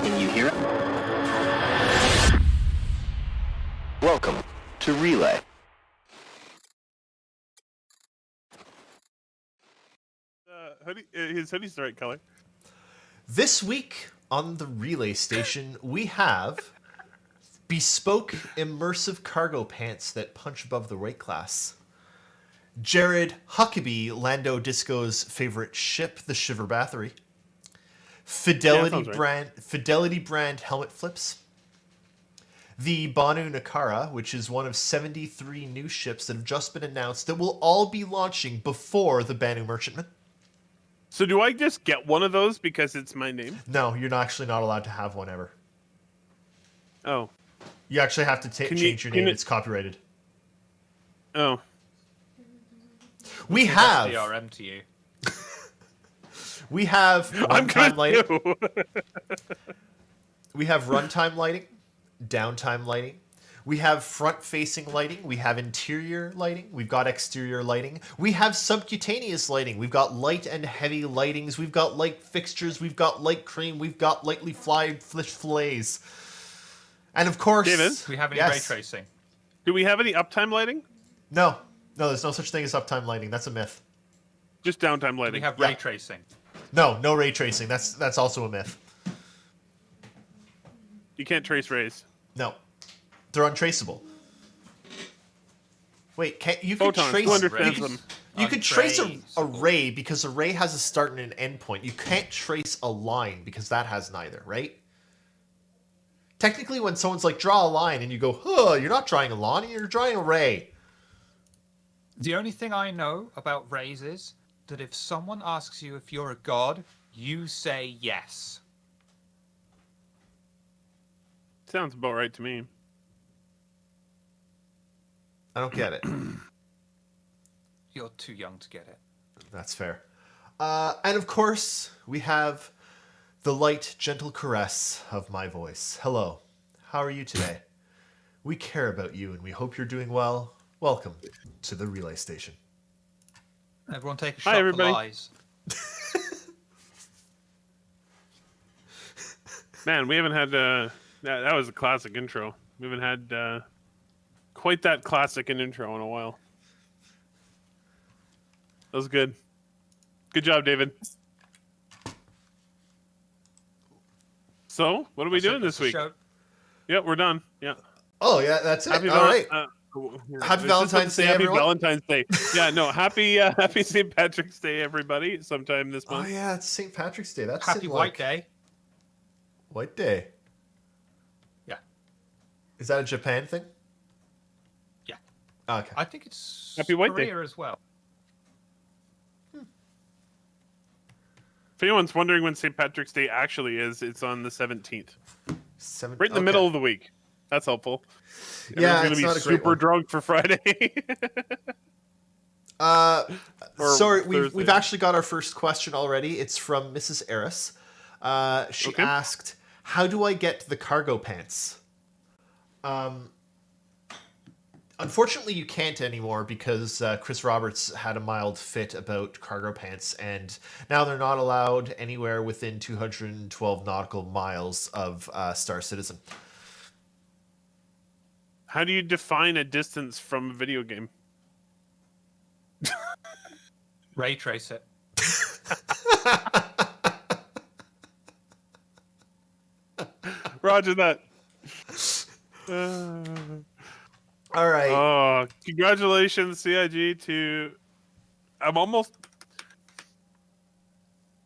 Can you hear it? Welcome to Relay. His hoodie's the right color. This week on the Relay Station, we have bespoke immersive cargo pants that punch above the weight class. Jared Huckabee, Lando Disco's favorite ship, the Shiver Bathory. Fidelity brand helmet flips. The Banu Nakara, which is one of 73 new ships that have just been announced that will all be launching before the Banu Merchantman. So do I just get one of those because it's my name? No, you're actually not allowed to have one ever. Oh. You actually have to change your name. It's copyrighted. Oh. We have DRM to you. We have runtime lighting. We have runtime lighting, downtime lighting. We have front-facing lighting. We have interior lighting. We've got exterior lighting. We have subcutaneous lighting. We've got light and heavy lightings. We've got light fixtures. We've got light cream. We've got lightly fried fish fillets. And of course, David, do we have any ray tracing? Do we have any uptime lighting? No, there's no such thing as uptime lighting. That's a myth. Just downtime Do lighting. we have ray tracing? No ray tracing. That's also a myth. You can't trace rays. No, they're untraceable. Wait, you can Photons, trace? who understands them? You could trace a ray because a ray has a start and an end point. You can't trace a line because that has neither, right? Technically, when someone's like, draw a line, and you go, huh, you're not drawing a line, you're drawing a ray. The only thing I know about rays is that if someone asks you if you're a god, you say yes. Sounds about right to me. I don't get it. You're too young to get it. That's fair. And of course, we have the light, gentle caress of my voice. Hello. How are you today? We care about you, and we hope you're doing well. Welcome to the Relay Station. Everyone take a shot Hi, for everybody. lies. Man, we haven't had... that was a classic intro. We haven't had quite that classic an intro in a while. That was good. Good job, David. So, what are we doing this week? Show. Yeah, we're done. Yeah. Oh, yeah, that's it. Happy All right. Happy Valentine's Day, Happy everyone. Valentine's Day. Yeah, no, happy St. Patrick's Day, everybody. Sometime this month. Oh, yeah, it's St. Patrick's Day. That's Happy in, White Day. White Day. Yeah. Is that a Japan thing? Yeah. Okay. I think it's Happy White Day. Korea as well. If anyone's wondering when St. Patrick's Day actually is, it's on the 17th. Right in the Okay. middle of the week. That's helpful. Yeah, Everyone's it's gonna not be a great super one. drunk for Friday. Or Sorry, we've Thursday. actually got our first question already. It's from Mrs. Eris. She Okay. asked, "How do I get the cargo pants?" Unfortunately, you can't anymore because Chris Roberts had a mild fit about cargo pants, and now they're not allowed anywhere within 212 nautical miles of Star Citizen. How do you define a distance from a video game? Ray trace it. Roger that. All right. Oh, congratulations, CIG, to... I'm almost...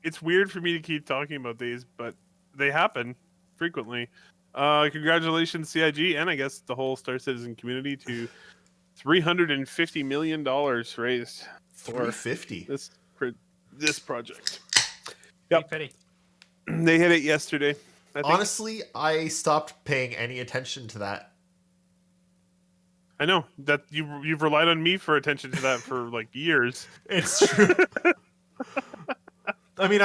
It's weird for me to keep talking about these, but they happen frequently. Congratulations, CIG, and I guess the whole Star Citizen community to $350 million raised for 350. this project. Yep. Pity. They hit it yesterday. I think. Honestly, I stopped paying any attention to that. I know that you've relied on me for attention to that for like years. It's true. I mean,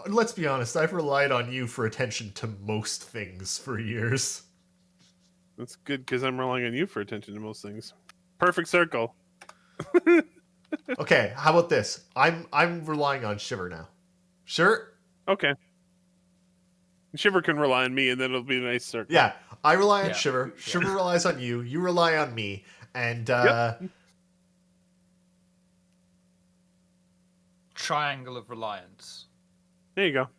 let's be honest. I've relied on you for attention to most things for years. That's good because I'm relying on you for attention to most things. Perfect circle. Okay, how about this? I'm relying on Shiver now. Sure? Okay. Shiver can rely on me, and then it'll be a nice circle. Yeah, I rely on Yeah. Shiver. Shiver relies on you. You rely on me. And Triangle of reliance. There you go.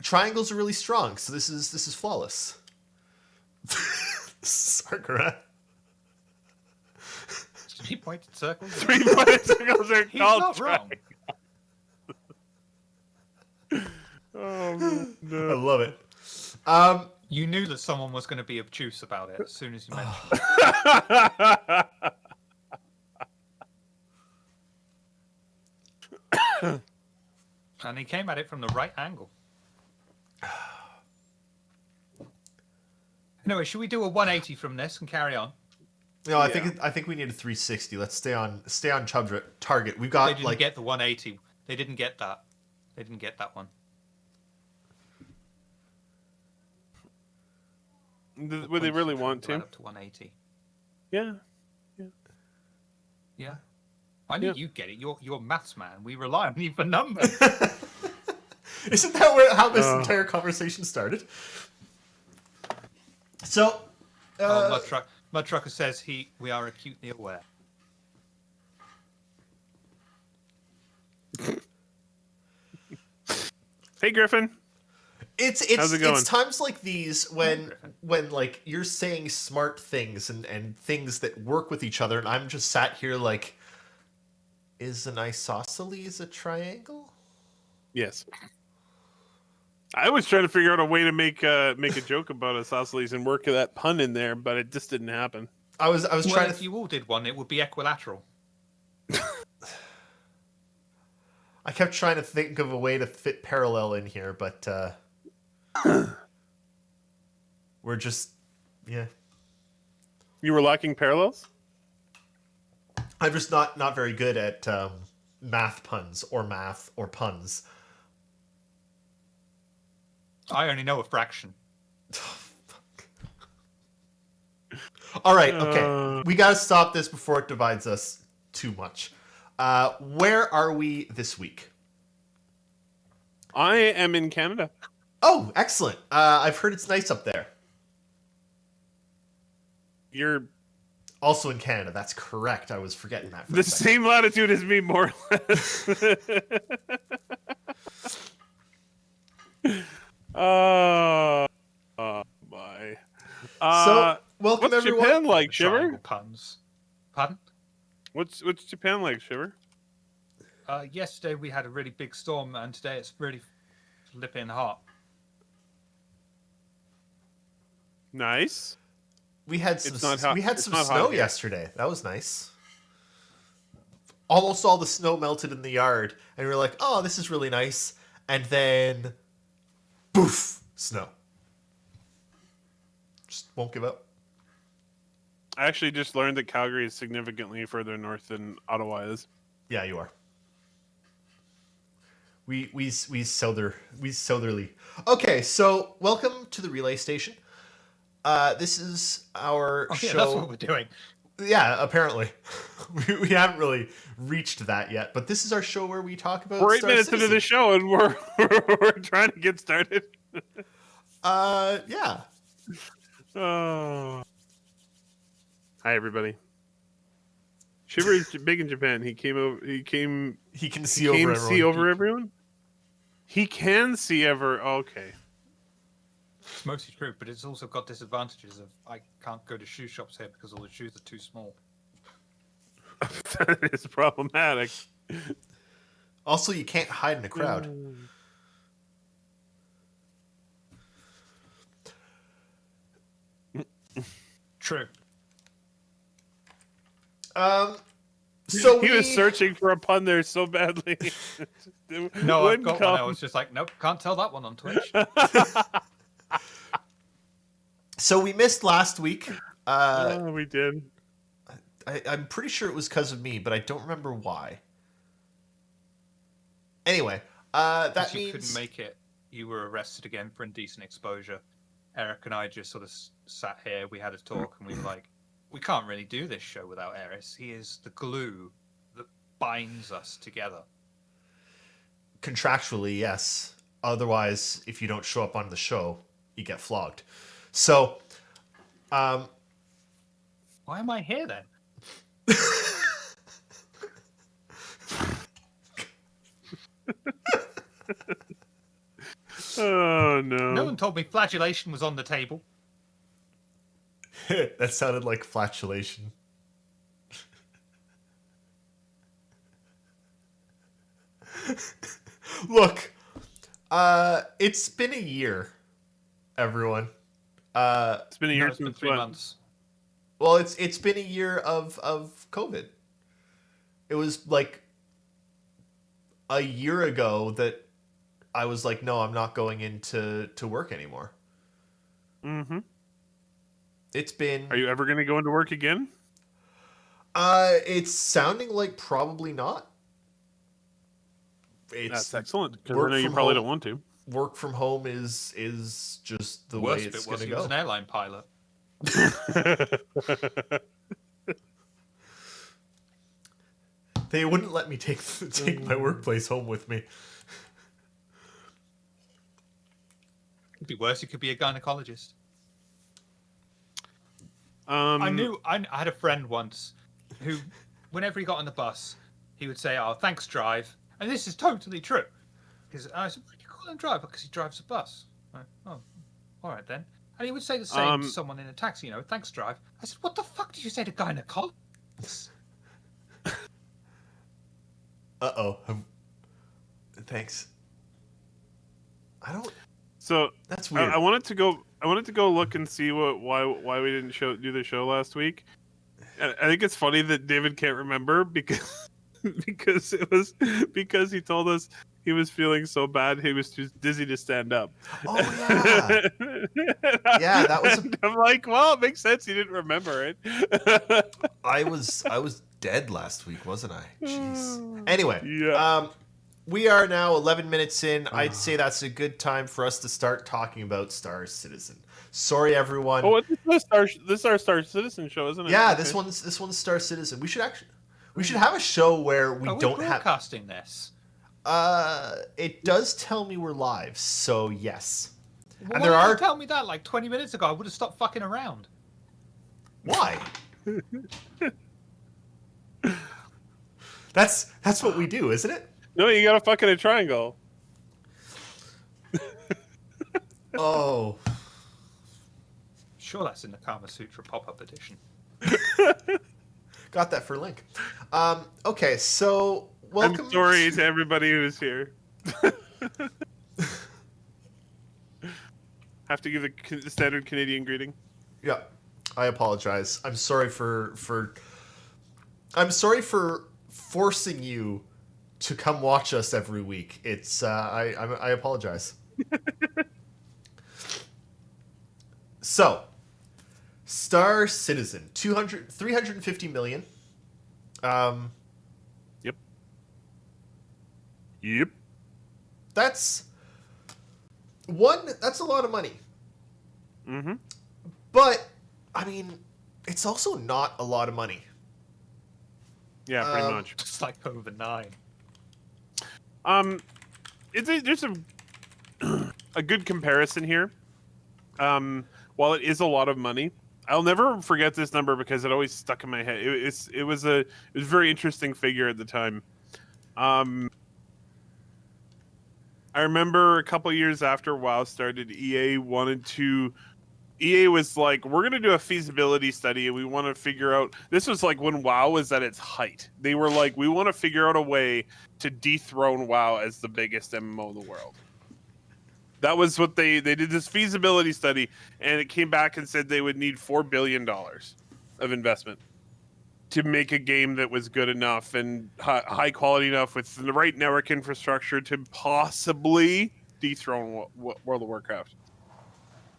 triangles are really strong, so this is flawless. Sakura. 3-pointed circle. 3-pointed circles are He's called not wrong. Oh, I no. love it. You knew that someone was going to be obtuse about it as soon as you mentioned it. And he came at it from the right angle. Anyway, should we do a 180 from this and carry on? No, I Yeah. think we need a 360. Let's stay on target. We've They got didn't like get the 180. They didn't get that. They didn't get that one. Would they really want to? Up to 180. Yeah. Yeah. I knew Yeah. you'd get it. You're maths man. We rely on you for numbers. Isn't that how this entire conversation started? So, Mud Trucker says we are acutely aware. Hey, Griffin. it's How's it going? it's times like these when like you're saying smart things and things that work with each other, and I'm just sat here like, is an isosceles a triangle? Yes. I was trying to figure out a way to make a joke about isosceles and work that pun in there, but it just didn't happen. I was Well, trying if to. you all did one, it would be equilateral. I kept trying to think of a way to fit parallel in here, but we're just yeah. You were lacking parallels? I'm just not very good at math puns or puns. I only know a fraction. All right, okay. We got to stop this before it divides us too much. Where are we this week? I am in Canada. Oh, excellent. I've heard it's nice up there. You're Also in Canada. That's correct. I was forgetting that. For the a second. same latitude as me, more or less. Oh my. So, welcome what's everyone. Japan like, Shiver? Triangle puns. Pardon? What's Japan like, Shiver? Yesterday we had a really big storm, and today it's really flipping hot. Nice. We had It's some not hot- we had it's some not hot snow here. yesterday. That was nice. Almost all the snow melted in the yard, and we were like, "Oh, this is really nice." And then, poof, snow. Just won't give up. I actually just learned that Calgary is significantly further north than Ottawa is. Yeah, you are. We southerly. Okay, so welcome to the relay station. This is our Oh, yeah, show. that's what we're doing. Yeah, apparently. we haven't really reached that yet, but this is our show where we talk about We're 8 Star minutes into the Citizen. show and we're trying to get started. Yeah. Oh. Hi everybody. Shiver is big in Japan. He came over. He came. He can He see over came everyone. see over everyone. He can see ever. Okay. It's mostly true, but it's also got disadvantages of I can't go to shoe shops here because all the shoes are too small. That is problematic. Also, you can't hide in a crowd. True. So He was searching for a pun there so badly. It No, I've wouldn't got one. I come. was just like, nope, can't tell that one on Twitch. So we missed last week. Oh, we did. I'm pretty sure it was because of me, but I don't remember why. Anyway, that Because you means couldn't make it. You were arrested again for indecent exposure. Eric and I just sort of sat here. We had a talk, and we were like, we can't really do this show without Eris. He is the glue that binds us together. contractually, yes. Otherwise, if you don't show up on the show, you get flogged. So, Why am I here then? Oh no. No one told me flagellation was on the table. that sounded like flatulation. Look, it's been a year, everyone. It's been a No, year it's been since 3 what? months. Well, it's been a year of COVID. It was like a year ago that I was like, no, I'm not going into work anymore. Mm-hmm. It's been Are you ever going to go into work again? it's sounding like probably not. It's That's excellent because I work know you from probably home. don't want to. work from home is just the Worst way bit it's was going he to was go. an airline pilot. They wouldn't let me take my workplace home with me. It'd be worse. He could be a gynecologist. I I had a friend once who, whenever he got on the bus, he would say, "Oh, thanks, drive." And this is totally true. Because I said, "Why do you call him drive?" Because he drives a bus. Oh, all right then. And he would say the same to someone in a taxi. Thanks, drive. I said, "What the fuck did you say to gynecologist?" Uh-oh. Thanks. I don't... So That's weird. I wanted to go. I wanted to go look and see why we didn't do the show last week. And I think it's funny that David can't remember because because he told us he was feeling so bad he was too dizzy to stand up. Oh, yeah. Yeah, that was a- I'm like, well, it makes sense. He didn't remember it. I was dead last week, wasn't I? Jeez. Anyway, Yeah. we are now 11 minutes in. I'd say that's a good time for us to start talking about Star Citizen. Sorry, everyone. Oh, this is our Star Citizen show, isn't it? Yeah, Okay. this one's Star Citizen. We should have a show where we Are we don't have. broadcasting this? It does tell me we're live, so yes. Well, And why there didn't you are. tell me that like 20 minutes ago. I would have stopped fucking around. Why? That's what we do, isn't it? No, you got a fucking a triangle. Oh, Sure, that's in the Kama Sutra pop-up edition. got that for Link. Okay, so welcome. I'm sorry to everybody who's here. Have to give the standard Canadian greeting. Yeah, I apologize. I'm sorry for forcing you to come watch us every week. It's I apologize. So, Star Citizen, 350 million. Yep. Yep. That's a lot of money. Mm-hmm. But, I mean, it's also not a lot of money. Yeah, pretty much. Just like over 9. There's a good comparison here. While it is a lot of money, I'll never forget this number because it always stuck in my head. It was a very interesting figure at the time. I remember a couple years after WoW started, EA was like, we're going to do a feasibility study and we want to figure out, this was like when WoW was at its height. They were like, we want to figure out a way to dethrone WoW as the biggest MMO in the world. That was what they did, this feasibility study, and it came back and said they would need $4 billion of investment to make a game that was good enough and high quality enough with the right network infrastructure to possibly dethrone World of Warcraft.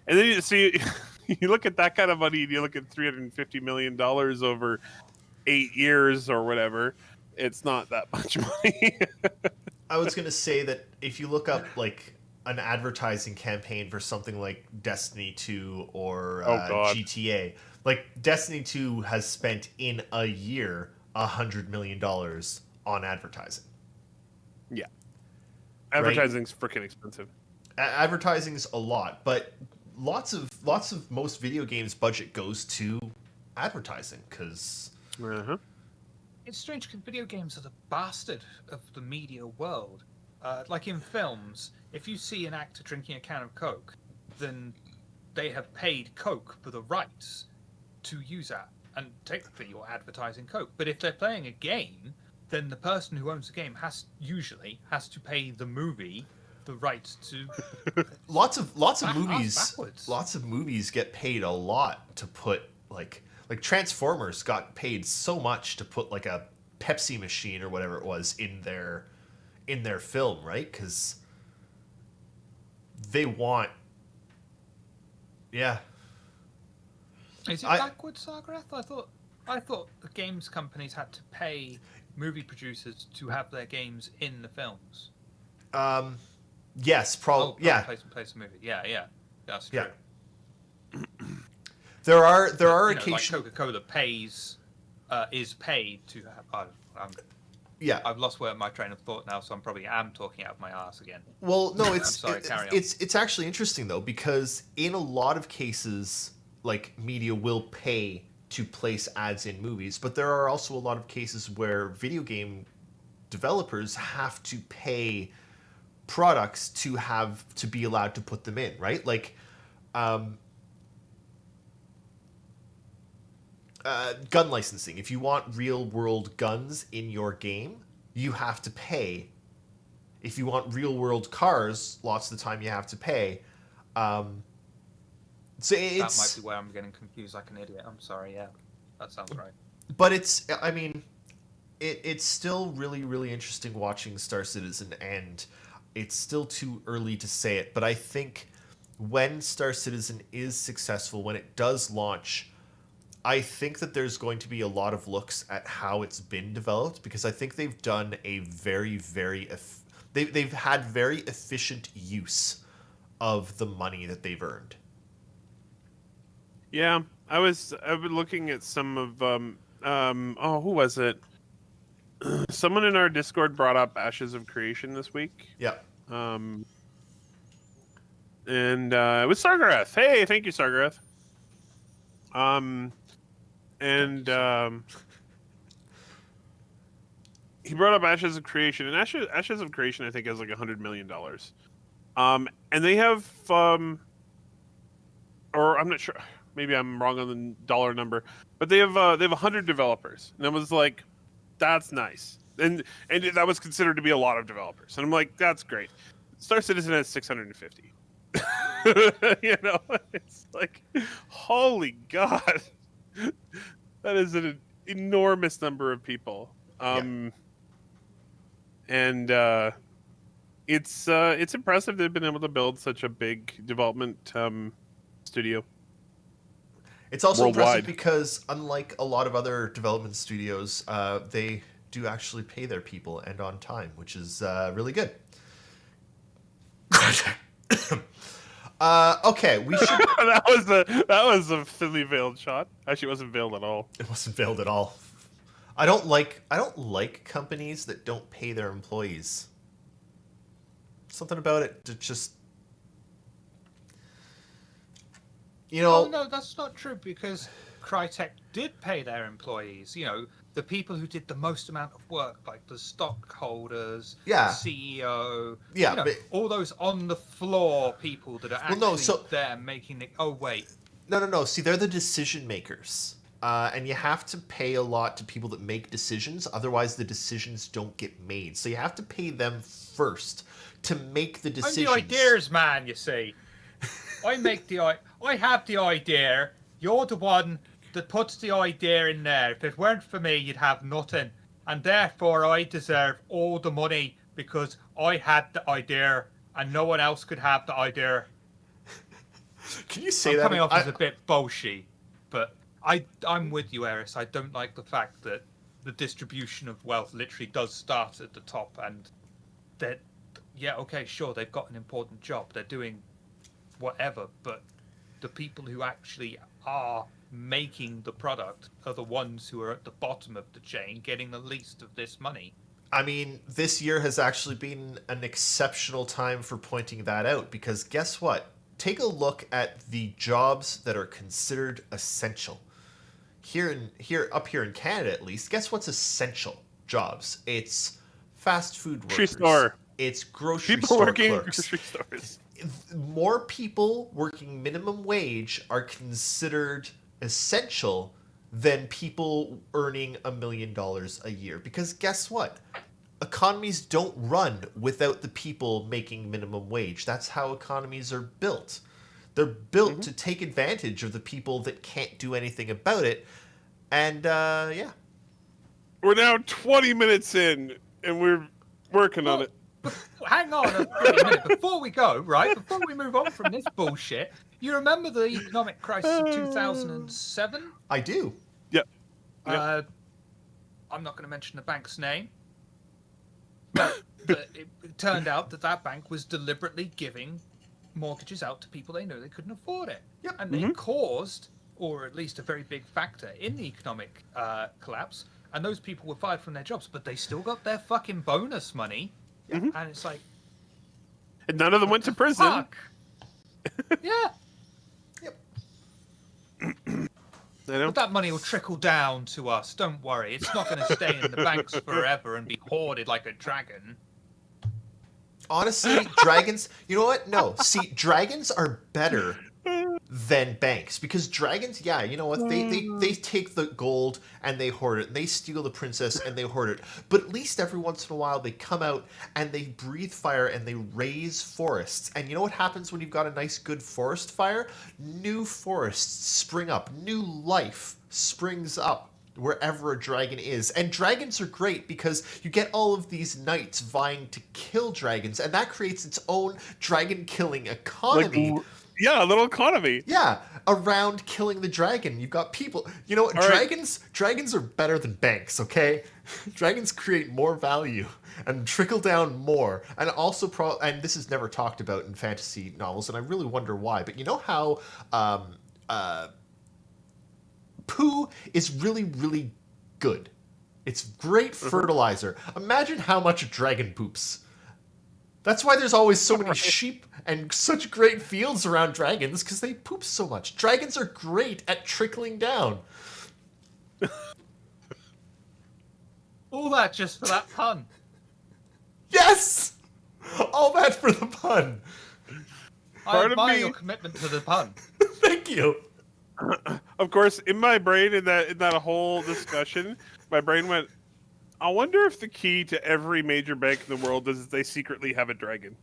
And then you see, you look at that kind of money and you look at $350 million over 8 years or whatever. It's not that much money. I was going to say that if you look up like an advertising campaign for something like Destiny 2 or GTA, like Destiny 2 has spent in a year $100 million on advertising. Yeah. Advertising's freaking expensive. Advertising's a lot, but lots of most video games budget goes to advertising because It's strange because video games are the bastard of the media world. Like in films, if you see an actor drinking a can of Coke, then they have paid Coke for the rights to use that, and technically you're advertising Coke. But if they're playing a game, then the person who owns the game usually has to pay the movie the rights to. lots of movies. Backwards. Lots of movies get paid a lot to put like Transformers got paid so much to put like a Pepsi machine or whatever it was in their film, right? Because they want. Yeah. Is it backwards, Sargrath? I thought the games companies had to pay movie producers to have their games in the films. Yes, probably. Yeah. Place a movie. Yeah. That's true. Yeah. There are Like occasions. Coca-Cola is paid to have. Yeah. I've lost my train of thought now, so I'm probably talking out of my ass again. Well, no, it's sorry, carry on. it's actually interesting though, because in a lot of cases, like media will pay to place ads in movies, but there are also a lot of cases where video game developers have to pay products to be allowed to put them in, right? Like gun licensing. If you want real world guns in your game, you have to pay. If you want real world cars, lots of the time you have to pay. So That might be where I'm getting confused like an idiot. I'm sorry. Yeah, that sounds right. But it's, I mean, it's still really, really interesting watching Star Citizen, and it's still too early to say it. But I think when Star Citizen is successful, when it does launch, I think that there's going to be a lot of looks at how it's been developed, because I think they've done a very, very they've had very efficient use of the money that they've earned. Yeah, I've been looking at some of who was it? Someone in our Discord brought up Ashes of Creation this week. Yeah. And it was Sargarath. Hey, thank you, Sargarath. He brought up Ashes of Creation, and Ashes of Creation I think has like $100 million. And they have or I'm not sure, maybe I'm wrong on the dollar number, but they have 100 developers, and I was like, that's nice, and that was considered to be a lot of developers, and I'm like, that's great. Star Citizen has 650. You know, it's like, holy God, that is an enormous number of people. And it's impressive they've been able to build such a big development studio. It's also Worldwide. impressive because, unlike a lot of other development studios, they do actually pay their people and on time, which is really good. Okay, we should. that was a thinly veiled shot. Actually, it wasn't veiled at all. It wasn't veiled at all. I don't like companies that don't pay their employees. Something about it that just, you know. Oh no, that's not true because Crytek did pay their employees. You know, the people who did the most amount of work, like the stockholders, Yeah. the CEO, Yeah, you know, but- all those on the floor people that are Well, actually no, so- there making the. Oh wait, No. See, they're the decision makers. And you have to pay a lot to people that make decisions. Otherwise, the decisions don't get made. So you have to pay them first to make the decisions. I'm the ideas man. You see, I make I have the idea. You're the one that puts the idea in there. If it weren't for me, you'd have nothing, and therefore I deserve all the money because I had the idea, and no one else could have the idea. Can you say I'm that? coming off I- as a bit bullshit, but I'm with you, Eris. I don't like the fact that the distribution of wealth literally does start at the top, and that, yeah, okay, sure, they've got an important job, they're doing whatever, but the people who actually are making the product are the ones who are at the bottom of the chain getting the least of this money. I mean, this year has actually been an exceptional time for pointing that out because guess what? Take a look at the jobs that are considered essential. Up here in Canada at least, guess what's essential jobs? It's fast food workers. Grocery store. It's grocery People store working in clerks. grocery stores. More people working minimum wage are considered essential than people earning $1 million a year. Because guess what? Economies don't run without the people making minimum wage. That's how economies are built. They're built to take advantage of the people that can't do anything about it. And, yeah. We're now 20 minutes in, and we're working on it. Hang on a minute. Before we go, right, before we move on from this bullshit, you remember the economic crisis of 2007? I do. Yep. I'm not going to mention the bank's name, but it turned out that bank was deliberately giving mortgages out to people they knew they couldn't afford it. Yep. And they caused, or at least a very big factor in the economic collapse, and those people were fired from their jobs, but they still got their fucking bonus money. And it's like, And none of them went to prison. fuck. Yeah. Yep. I know. But that money will trickle down to us. Don't worry. It's not going to stay in the banks forever and be hoarded like a dragon. Honestly, dragons, you know what? No. See, dragons are better than banks because dragons, yeah, you know what? They take the gold and they hoard it and they steal the princess and they hoard it. But at least every once in a while they come out and they breathe fire and they raise forests. And you know what happens when you've got a nice good forest fire? New forests spring up. New life springs up wherever a dragon is. And dragons are great because you get all of these knights vying to kill dragons and that creates its own dragon killing economy. Yeah, a little economy. Yeah, around killing the dragon. You've got people. You know what? All right. Dragons are better than banks, okay? Dragons create more value and trickle down more. And also and this is never talked about in fantasy novels and I really wonder why. But you know how poo is really, really good. It's great fertilizer. Imagine how much a dragon poops. That's why there's always so many sheep and such great fields around dragons, because they poop so much. Dragons are great at trickling down. All that just for that pun. Yes! All that for the pun. I Pardon admire me. your commitment to the pun. Thank you. Of course, in my brain, in that whole discussion, my brain went, I wonder if the key to every major bank in the world is they secretly have a dragon.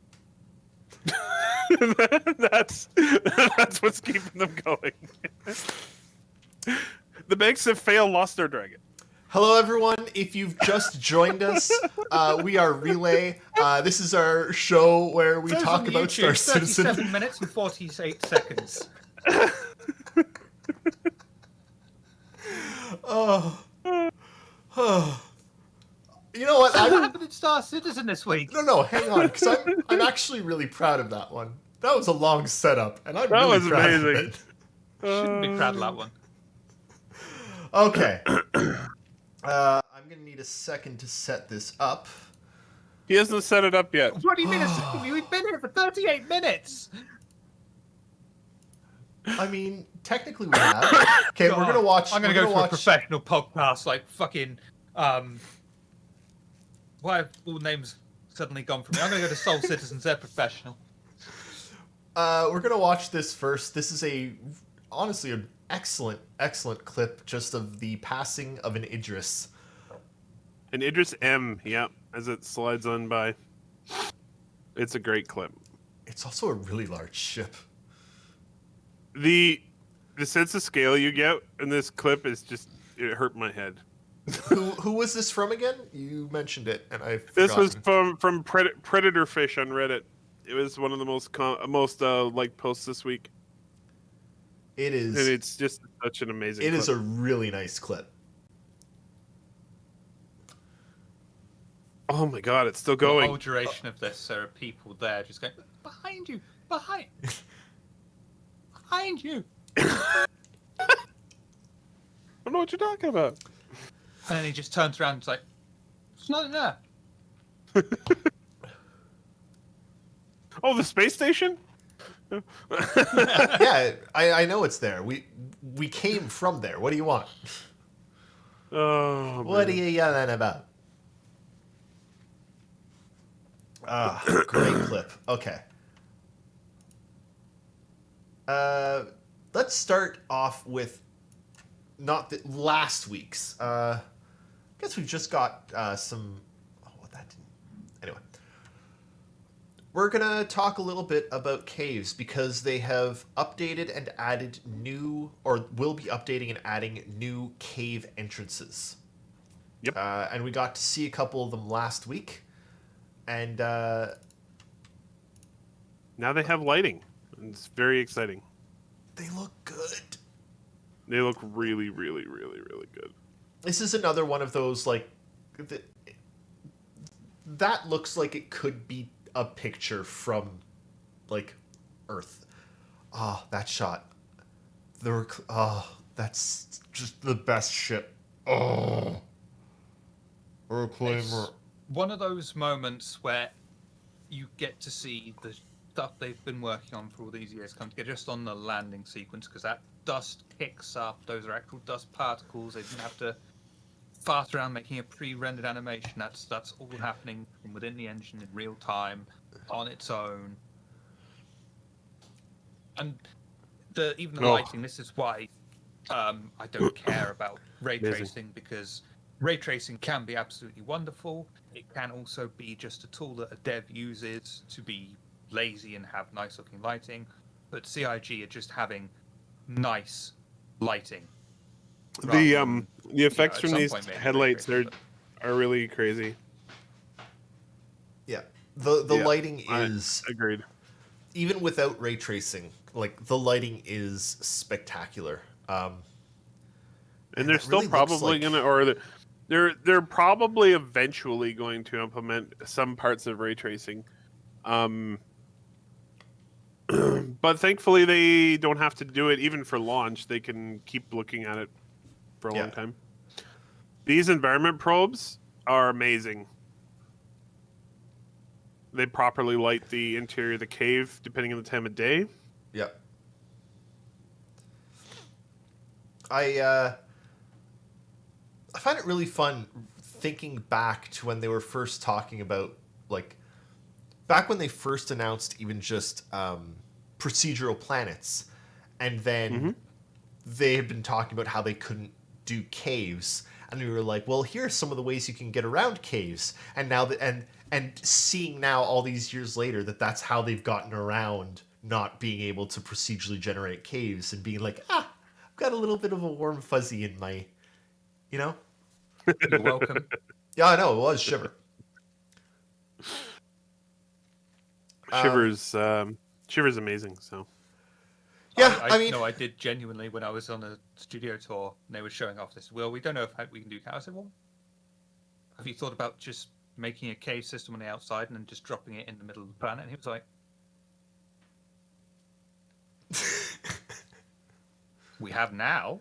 that's what's keeping them going. The banks that fail lost their dragon. Hello, everyone. If you've just joined us, we are Relay. This is our show where we Those talk on about YouTube, Star Citizen. 37 minutes and 48 seconds. Oh. Oh. You know what? What I'm, happened in Star Citizen this week? no, hang on, because I'm actually really proud of that one. That was a long setup, and I'm That really was proud amazing. of it. Shouldn't be proud of that one. Okay. I'm gonna need a second to set this up. He hasn't set it up yet. What do you mean? We've been here for 38 minutes. I mean, technically we have. Okay, we're gonna watch. I'm gonna we're go to watch, a professional podcast like fucking. Why have all names suddenly gone from me? I'm gonna go to Soul Citizens. They're professional. We're gonna watch this first. This is honestly an excellent clip just of the passing of an Idris. And Idris M, yeah, as it slides on by. It's a great clip. It's also a really large ship. The sense of scale you get in this clip is just, it hurt my head. Who was this from again? You mentioned it, and I've This was forgotten. from Predator Fish on Reddit. It was one of the most liked posts this week, It is. and it's just such an amazing. It clip. is a really nice clip. Oh my god, it's still The going. whole duration of this, there are people there just going behind you, behind you, I don't know what you're talking about. and then he just turns around and is like, "There's nothing there." Oh, the space station? Yeah, I know it's there. We came from there. What do you want? Oh, What are man. you yelling about? Ah, great clip. Okay. Let's start off with not last week's. Guess we just got some. Oh, that didn't. Anyway, we're gonna talk a little bit about caves because they have updated and added new, or will be updating and adding new cave entrances. Yep. And we got to see a couple of them last week, and Now they have lighting. It's very exciting. they look good. They look really, really, really, really good. This is another one of those like that looks like it could be a picture from like Earth. Oh, that shot. That's just the best ship. Oh, Reclaimer. One of those moments where you get to see the stuff they've been working on for all these years come together just on the landing sequence, because that dust kicks up. Those are actual dust particles. They didn't have to fart around making a pre-rendered animation. That's all happening from within the engine in real time on its own. And even the Oh. lighting. This is why I don't care about ray Amazing. tracing, because ray tracing can be absolutely wonderful. It can also be just a tool that a dev uses to be lazy and have nice looking lighting. But CIG are just having nice lighting. rather The than, the effects at from some these point maybe ray headlights tracing, are really crazy. Yeah. The Yeah, lighting I- is Agreed. even without ray tracing, like the lighting is spectacular. And And they're it still really looks probably like- gonna, or they're probably eventually going to implement some parts of ray tracing. But thankfully they don't have to do it even for launch. They can keep looking at it for a Yeah. long time. These environment probes are amazing. They properly light the interior of the cave depending on the time of day. Yeah. I find it really fun thinking back to when they were first talking about, like, back when they first announced even just procedural planets, and then they had been talking about how they couldn't do caves, and we were like, well, here are some of the ways you can get around caves, and now that and seeing now all these years later that that's how they've gotten around not being able to procedurally generate caves, and being like, I've got a little bit of a warm fuzzy in my, you know. You're welcome. Yeah, I know, it was Shiver. Shiver's Shiver's amazing. So Yeah, I mean, no, I did genuinely when I was on a studio tour and they were showing off this. Well, we don't know if we can do caves. I said, well, have you thought about just making a cave system on the outside and then just dropping it in the middle of the planet? And he was like, we have now.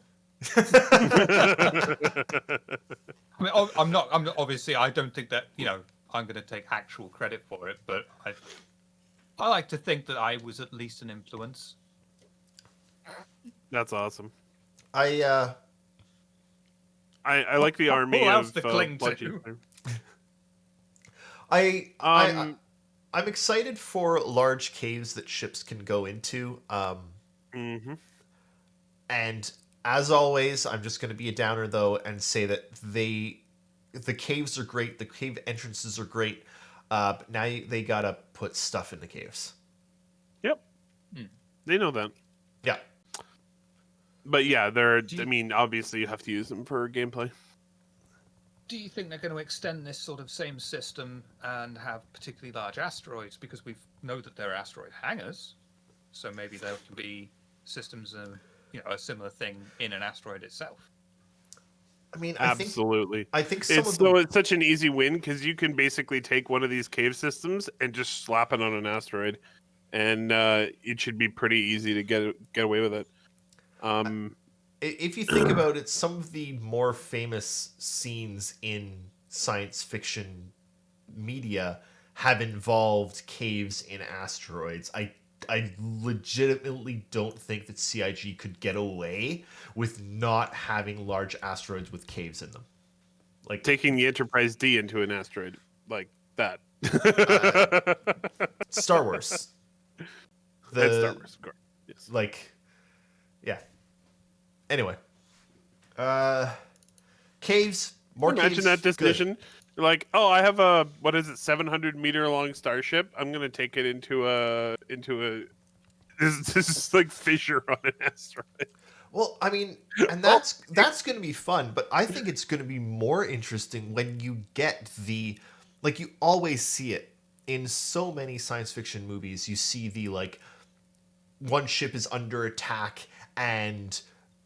I mean, I'm not obviously. I don't think that I'm going to take actual credit for it, but I like to think that I was at least an influence. That's awesome. I I like the army Who else of to cling to? bludgeon. I'm excited for large caves that ships can go into. Mhm. And as always, I'm just going to be a downer though and say that the caves are great. The cave entrances are great. But now they gotta put stuff in the caves. Yep. They know that. Yeah. But yeah, they're. Do you- I mean, obviously, you have to use them for gameplay. Do you think they're going to extend this sort of same system and have particularly large asteroids? Because we know that there are asteroid hangars, so maybe there can be systems of a similar thing in an asteroid itself. I mean, Absolutely. I think some It's of the it's such an easy win because you can basically take one of these cave systems and just slap it on an asteroid, and it should be pretty easy to get away with it. if you think about it, some of the more famous scenes in science fiction media have involved caves in asteroids. I legitimately don't think that CIG could get away with not having large asteroids with caves in them. Like Taking the Enterprise D into an asteroid like that. Star Wars. That's Star Wars, of course. Yes. Like, yeah. Anyway, caves. More Imagine caves. that good. decision. You're like, oh, I have a 700-meter long starship. I'm gonna take it into a this is like fissure on an asteroid. Well, I mean, and that's going to be fun, but I think it's going to be more interesting when you get like you always see it in so many science fiction movies. You see the like one ship is under attack and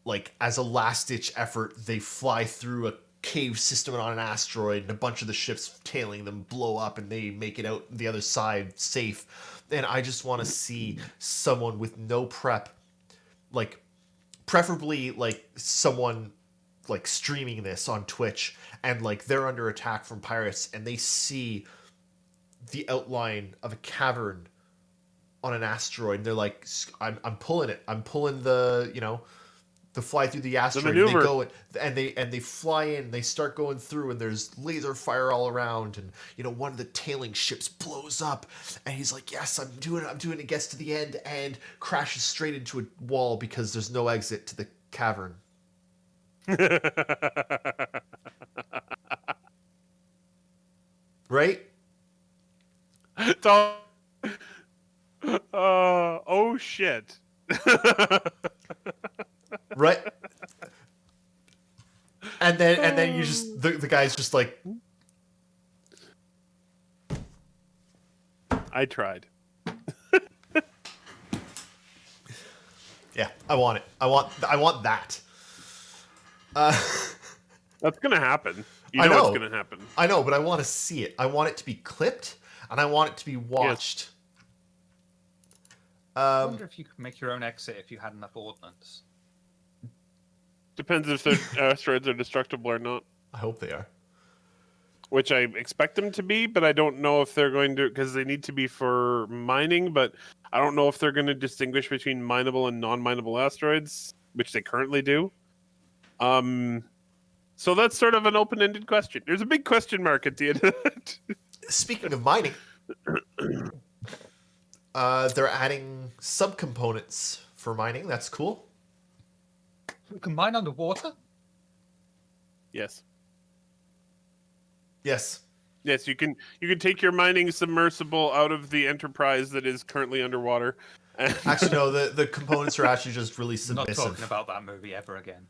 like as a last ditch effort they fly through a cave system on an asteroid and a bunch of the ships tailing them blow up and they make it out the other side safe. And I just want to see someone with no prep, like preferably like someone like streaming this on Twitch and like they're under attack from pirates and they see the outline of a cavern on an asteroid and they're like, I'm pulling it. I'm pulling the the fly through the asteroid. And they maneuver. go and they fly in. They start going through, and there's laser fire all around. And one of the tailing ships blows up, and he's like, "Yes, I'm doing it. I'm doing it." Gets to the end and crashes straight into a wall because there's no exit to the cavern. Right? It's all. Oh shit. Right? And then you just the guy's just like, I tried. yeah, I want it. I want that. That's gonna happen. You I know know. it's gonna happen. I know, but I want to see it. I want it to be clipped, and I want it to be watched. I wonder if you could make your own exit if you had enough ordnance. Depends if the asteroids are destructible or not. I hope they are. Which I expect them to be, but I don't know if they're going to, because they need to be for mining, but I don't know if they're going to distinguish between mineable and non-mineable asteroids, which they currently do. So that's sort of an open-ended question. There's a big question mark at the end of it. Speaking of mining, they're adding subcomponents for mining. That's cool. You can mine underwater? Yes. Yes. Yes, you can take your mining submersible out of the Enterprise that is currently underwater. Actually, no. The components are actually just really I'm not submissive. talking about that movie ever again.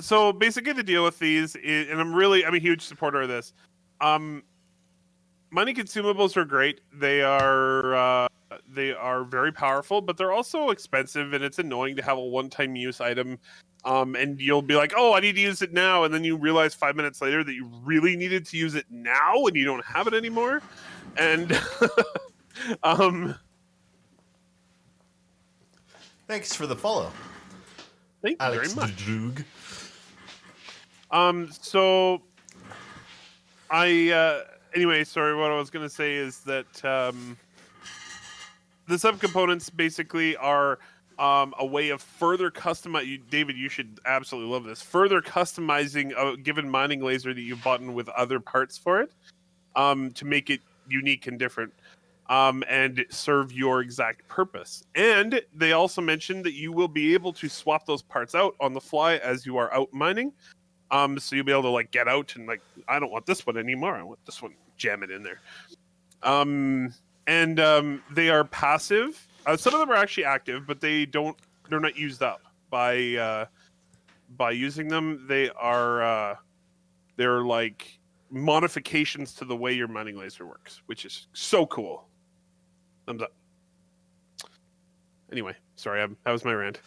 So basically the deal with these is, and I'm a huge supporter of this. mining consumables are great. They are very powerful, but they're also expensive, and it's annoying to have a one-time use item. And you'll be like, "Oh, I need to use it now," and then you realize 5 minutes later that you really needed to use it now, and you don't have it anymore. And Thanks for the follow, thank you Alex very much. Droog. So I anyway, sorry, what I was gonna say is that the subcomponents basically are a way of further customize. David, you should absolutely love this. Further customizing a given mining laser that you've bought in with other parts for it, to make it unique and different, and serve your exact purpose. And they also mentioned that you will be able to swap those parts out on the fly as you are out mining. So you'll be able to like get out and like, I don't want this one anymore. I want this one. Jam it in there. And they are passive. Some of them are actually active, but they're not used up by using them. They're like modifications to the way your mining laser works, which is so cool. Thumbs up. Anyway, sorry, that was my rant.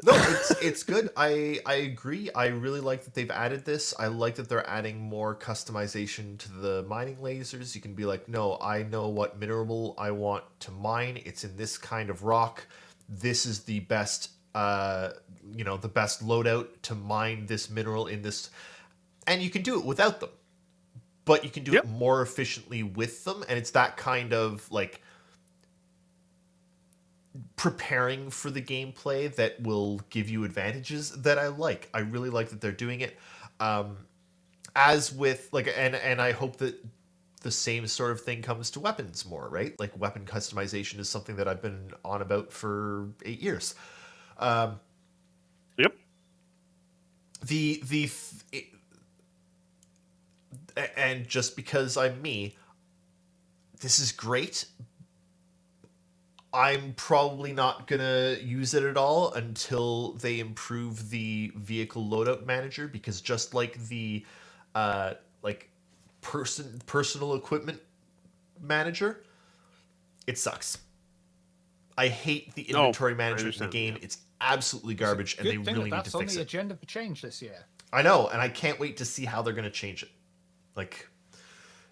No, it's good. I agree. I really like that they've added this. I like that they're adding more customization to the mining lasers. You can be like, no, I know what mineral I want to mine. It's in this kind of rock. This is the best, the best loadout to mine this mineral in this. And you can do it without them, but you can do Yep. it more efficiently with them. And it's that kind of like preparing for the gameplay that will give you advantages that I like. I really like that they're doing it. As with like, and I hope that the same sort of thing comes to weapons more, right? Like weapon customization is something that I've been on about for 8 years. Yep. And just because I'm me, this is great. I'm probably not gonna use it at all until they improve the vehicle loadout manager, because just like the personal equipment manager, it sucks. I hate the inventory management in the understand, game. yeah. It's absolutely garbage, and they Good thing really need that's to on fix the it. agenda for change this year. I know, and I can't wait to see how they're going to change it. Like,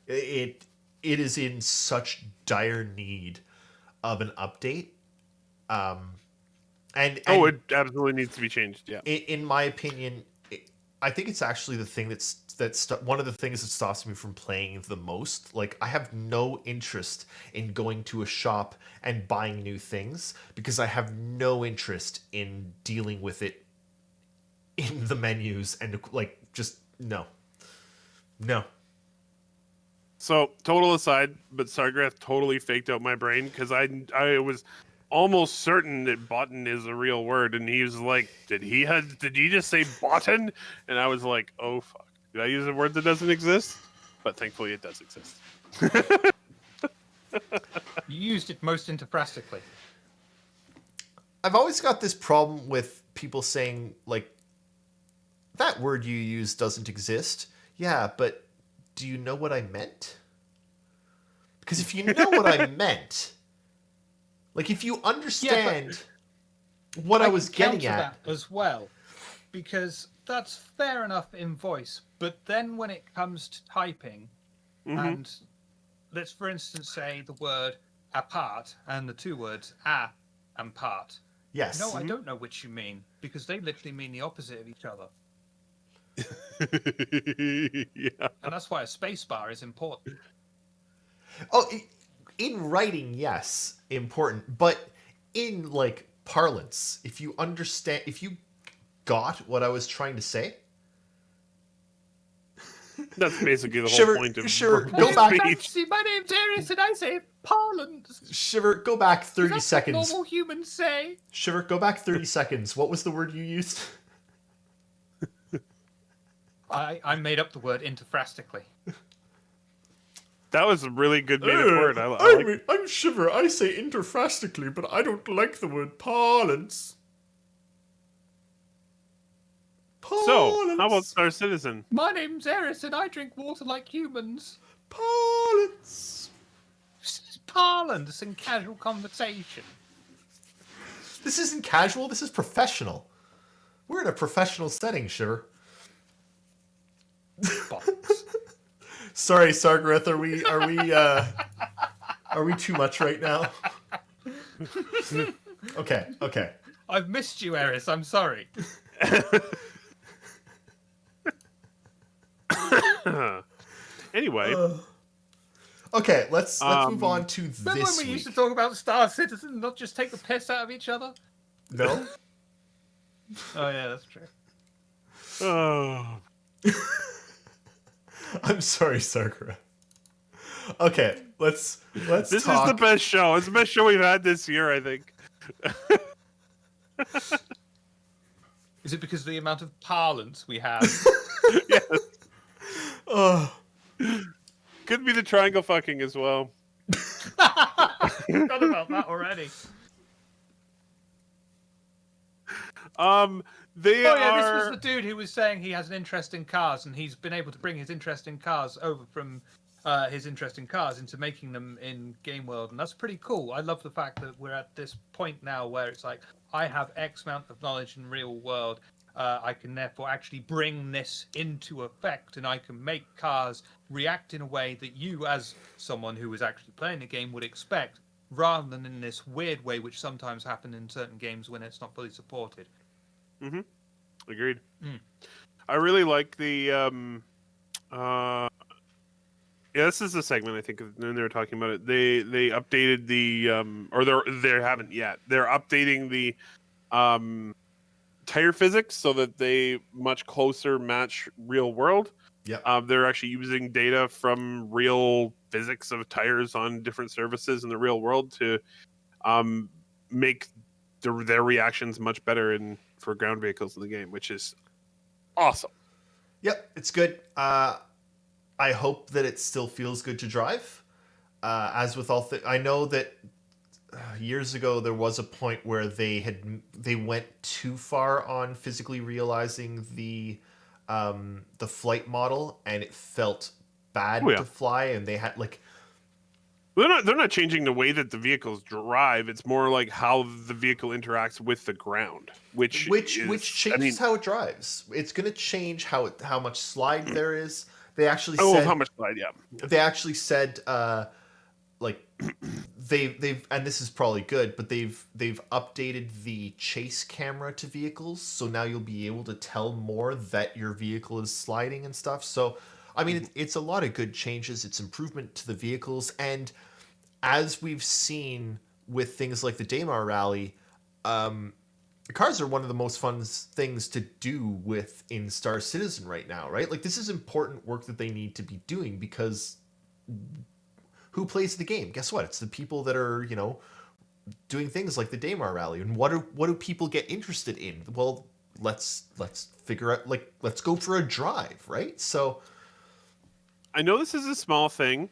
it is in such dire need of an update. And It absolutely needs to be changed. Yeah. in my opinion, I think it's actually the thing that's one of the things that stops me from playing the most. Like, I have no interest in going to a shop and buying new things because I have no interest in dealing with it in the menus and like just no. So, total aside, but Sargrath totally faked out my brain because I was almost certain that button is a real word, and he was like, "Did he just say button?" And I was like, "Oh fuck, did I use a word that doesn't exist?" But thankfully, it does exist. You used it most interprastically. I've always got this problem with people saying like, that word you use doesn't exist. Yeah, but do you know what I meant? Because if you know what I meant, like if you understand what I was can getting counter at, that as well, because that's fair enough in voice, but then when it comes to typing, and let's for instance say the word apart and the two words a and part. yes. No, I don't know which you mean, because they literally mean the opposite of each other. Yeah. And that's why a space bar is important. Oh, in writing, yes, important, but in like parlance, if you got what I was trying to say, That's basically the Shiver- whole point of Shiver, verbal go back. speech. See, my name's Aries and I say parlance. Shiver, go back 30 That's seconds. what normal humans say. Shiver, go back 30 seconds. What was the word you used? I made up the word interphrastically. That was a really good made up word. I like. I'm Shiver. I say interphrastically, but I don't like the word parlance. So, how about Star Citizen? My name's Eris, and I drink water like humans. Parlance? This is parlance and casual conversation. This isn't casual. This is professional. We're in a professional setting, Shiver. Bollocks. Sorry, Sargareth. Are we too much right now? Okay. I've missed you, Eris. I'm sorry. Anyway, Okay, let's move on to Remember when this we week. used to talk about Star Citizen and not just take the piss out of each other? No? Oh yeah, that's true. oh, I'm sorry, Sargareth. Okay, let's this talk. is the best show. It's the best show we've had this year, I think. Is it because of the amount of parlance we have? Yes. Oh, Could be the triangle fucking as well. Forgot about that already. They Oh yeah, are. this was the dude who was saying he has an interest in cars, and he's been able to bring his interest in cars over from his interest in cars into making them in Game World, and that's pretty cool. I love the fact that we're at this point now where it's like, I have X amount of knowledge in real world. I can therefore actually bring this into effect, and I can make cars react in a way that you, as someone who is actually playing the game, would expect, rather than in this weird way which sometimes happen in certain games when it's not fully supported. Agreed. Mm. I really like the. Yeah, this is the segment I think when they were talking about it. They updated the or they haven't yet. They're updating the tire physics so that they much closer match real world. Yep. They're actually using data from real physics of tires on different surfaces in the real world to make their reactions much better for ground vehicles in the game, which is awesome. Yep, it's good. I hope that it still feels good to drive. As with all things, I know that years ago there was a point where they went too far on physically realizing the flight model, and it felt bad Oh, yeah. to fly, and they had like. They're not changing the way that the vehicles drive. It's more like how the vehicle interacts with the ground, which changes how it drives. It's going to change how much slide there is. They actually Oh, said how much slide? Yeah. they actually said like they've and this is probably good, but they've updated the chase camera to vehicles, so now you'll be able to tell more that your vehicle is sliding and stuff. So I mean, it's a lot of good changes. It's improvement to the vehicles, and as we've seen with things like the Daymar Rally, the cars are one of the most fun things to do with in Star Citizen right now, right? Like, this is important work that they need to be doing, because who plays the game? Guess what? It's the people that are, doing things like the Daymar Rally. And what do people get interested in? Well, let's figure out, like, let's go for a drive, right? So I know this is a small thing,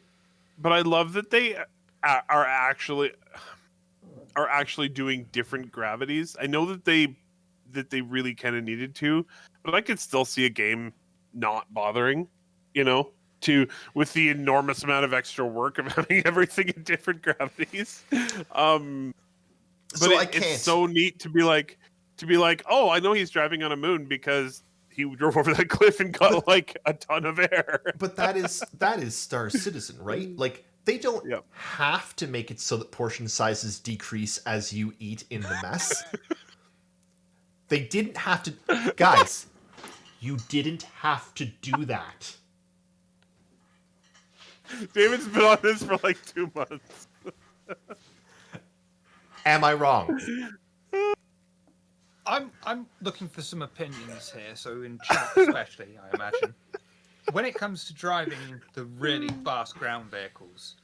but I love that they are actually doing different gravities. I know that they really kind of needed to, but I could still see a game not bothering, with the enormous amount of extra work of having everything in different gravities. But it's so neat to be like, oh, I know he's driving on a moon because he drove over that cliff and got like a ton of air. But that is Star Citizen, right? Like, they don't Yep. have to make it so that portion sizes decrease as you eat in the mess. They didn't have to, guys. You didn't have to do that. David's been on this for like 2 months. Am I wrong? I'm looking for some opinions here, so in chat especially, I imagine. When it comes to driving the really fast ground vehicles,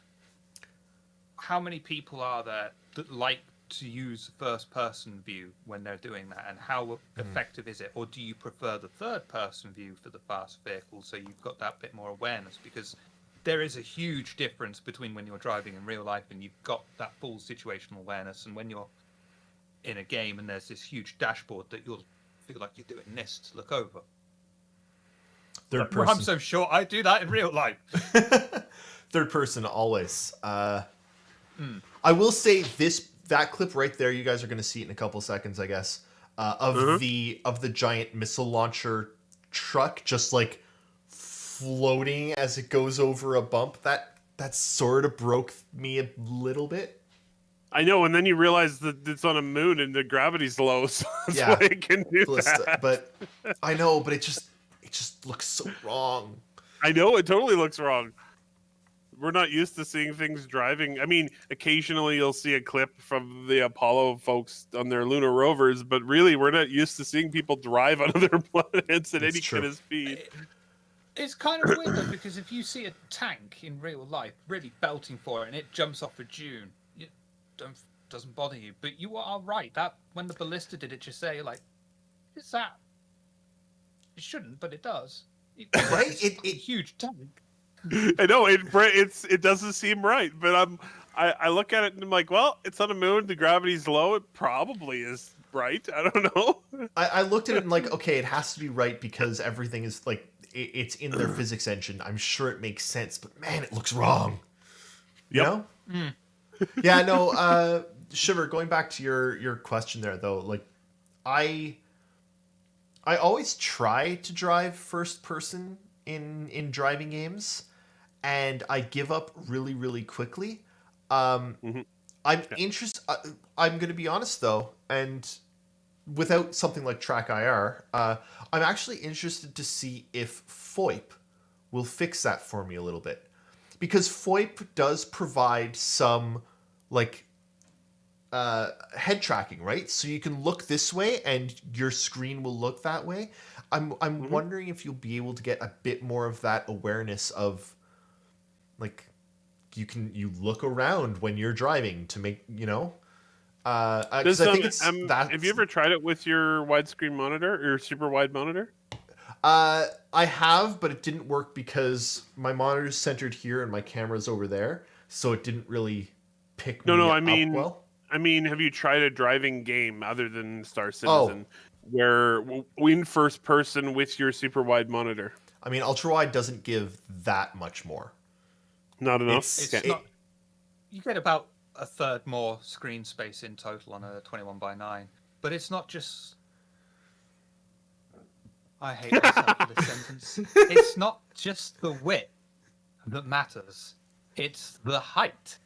how many people are there that like to use the first-person view when they're doing that, and how effective is it? Or do you prefer the third-person view for the fast vehicles, so you've got that bit more awareness? Because there is a huge difference between when you're driving in real life and you've got that full situational awareness, and when you're in a game and there's this huge dashboard that you're feel like you're doing this to look over. Third Well, I'm person. so short, I do that in real life. Third person always. I will say that clip right there. You guys are going to see it in a couple seconds, I guess. Of the giant missile launcher truck, just like floating as it goes over a bump. That sort of broke me a little bit. I know, and then you realize that it's on a moon and the gravity's low, so that's Yeah. why it can do that. But I know, but it just looks so wrong. I know, it totally looks wrong. We're not used to seeing things driving. I mean, occasionally you'll see a clip from the Apollo folks on their lunar rovers, but really, we're not used to seeing people drive on other planets at It's any true. kind of speed. It's kind of weird though, because if you see a tank in real life really belting for it and it jumps off a dune, it doesn't bother you. But you are right, that when the ballista did it, just say like, "Is that?" It shouldn't, but it does. Right? It's It- a huge tank. I know it doesn't seem right, but I look at it and I'm like, well, it's on a moon, the gravity's low, it probably is right. I don't know. I looked at it and like, okay, it has to be right because everything is like it's in their physics engine. I'm sure it makes sense, but man, it looks wrong. You Yep. know? Yeah, no, Shiver, going back to your question there though, like I always try to drive first person in driving games, and I give up really, really quickly. I'm interested. I'm going to be honest though, and without something like Track IR, I'm actually interested to see if FOIP will fix that for me a little bit, because FOIP does provide some like head tracking, right? So you can look this way and your screen will look that way. I'm wondering if you'll be able to get a bit more of that awareness of like you look around when you're driving to make, you know, 'cause I think it's that. Have you ever tried it with your widescreen monitor, your super wide monitor? I have, but it didn't work because my monitor's centered here and my camera's over there, so it didn't really pick me I up mean, well. I mean, have you tried a driving game other than Star Citizen, where in first person with your super wide monitor? I mean, ultrawide doesn't give that much more. Not enough. It's Okay. not. You get about a third more screen space in total on a 21:9, but it's not just. I hate myself for this sentence. It's not just the width that matters; it's the height.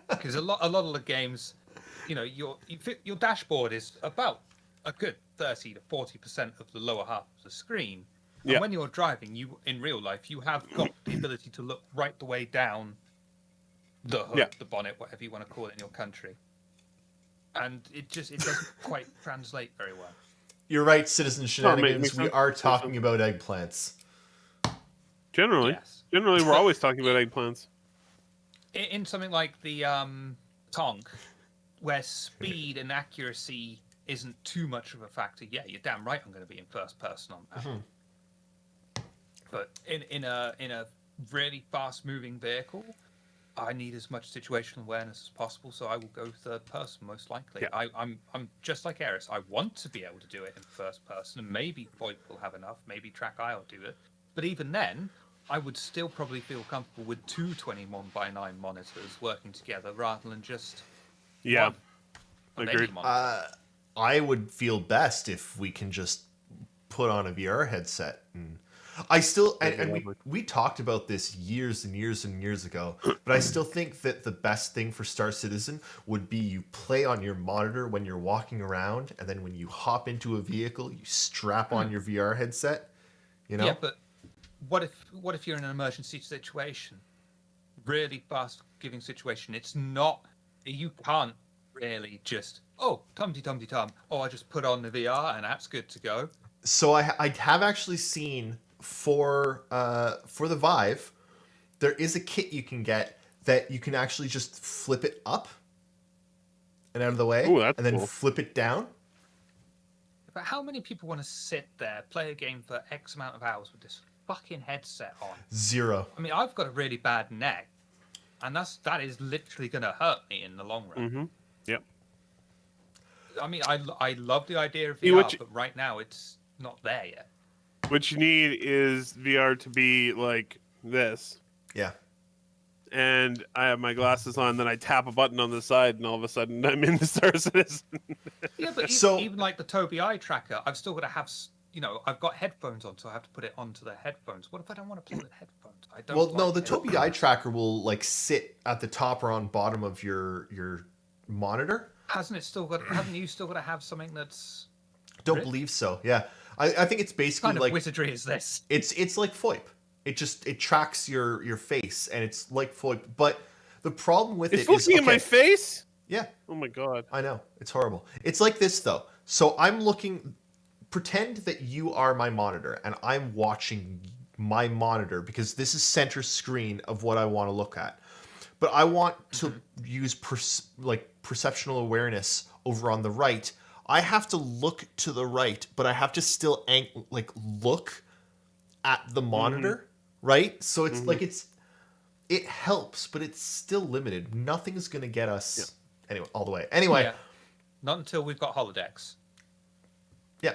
Because a lot of the games, you know, your dashboard is about a good 30 to 40% of the lower half of the screen. And Yeah. when you're driving, you in real life, you have got the ability to look right the way down the hood, Yeah. the bonnet, whatever you want to call it in your country. And it doesn't quite translate very well. You're right, Citizen makes Shenanigans. We sense. are Makes talking sense. about eggplants. Generally, Yes. we're always talking about eggplants. In something like the Tonk, where speed and accuracy isn't too much of a factor, yeah, you're damn right I'm going to be in first person on that. But in a really fast moving vehicle, I need as much situational awareness as possible, so I will go third person most likely. Yeah. I'm just like Eris. I want to be able to do it in first person, and maybe VoIP will have enough. Maybe Track I will do it. But even then, I would still probably feel comfortable with two 21:9 monitors working together rather than just Yeah, one of any agreed. monitor. I would feel best if we can just put on a VR headset. And I still, and we talked about this years and years and years ago, but I still think that the best thing for Star Citizen would be you play on your monitor when you're walking around, and then when you hop into a vehicle, you strap on your VR headset. You know? Yeah, but what if you're in an emergency situation, really fast giving situation? It's not, you can't really just tum I just put on the VR and that's good to go. So I have actually seen for the Vive, there is a kit you can get that you can actually just flip it up and out of the way, Ooh, that's and then cool. flip it down. But how many people want to sit there, play a game for X amount of hours with this fucking headset on? 0. I mean, I've got a really bad neck, and that is literally going to hurt me in the long run. Mm-hmm. Yep. I mean, I love the idea of Yeah, VR, which- but right now it's not there yet. What you need is VR to be like this. Yeah. And I have my glasses on, then I tap a button on the side, and all of a sudden I'm in the Star Citizen. Yeah, but So- even like the Tobii Eye tracker, I've still got to have, I've got headphones on, so I have to put it onto the headphones. What if I don't want to play with headphones? I don't. Well, no, like the headphones. Tobii Eye Tracker will like sit at the top or on bottom of your monitor. Haven't you still got to have something that's Don't Really? believe so. Yeah, I think it's basically kind of like wizardry is this? it's like FOIP. It tracks your face and it's like FOIP. But the problem with It's it is looking at my okay, face. yeah, Oh my god. I know. It's horrible. It's like this though. So I'm looking, pretend that you are my monitor and I'm watching my monitor because this is center screen of what I want to look at. But I want to use perceptual awareness over on the right. I have to look to the right, but I have to still look at the monitor, right? So it's like it helps, but it's still limited. Nothing's going to get us anyway all the way. Anyway, Yeah. Not until we've got holodecks. yeah.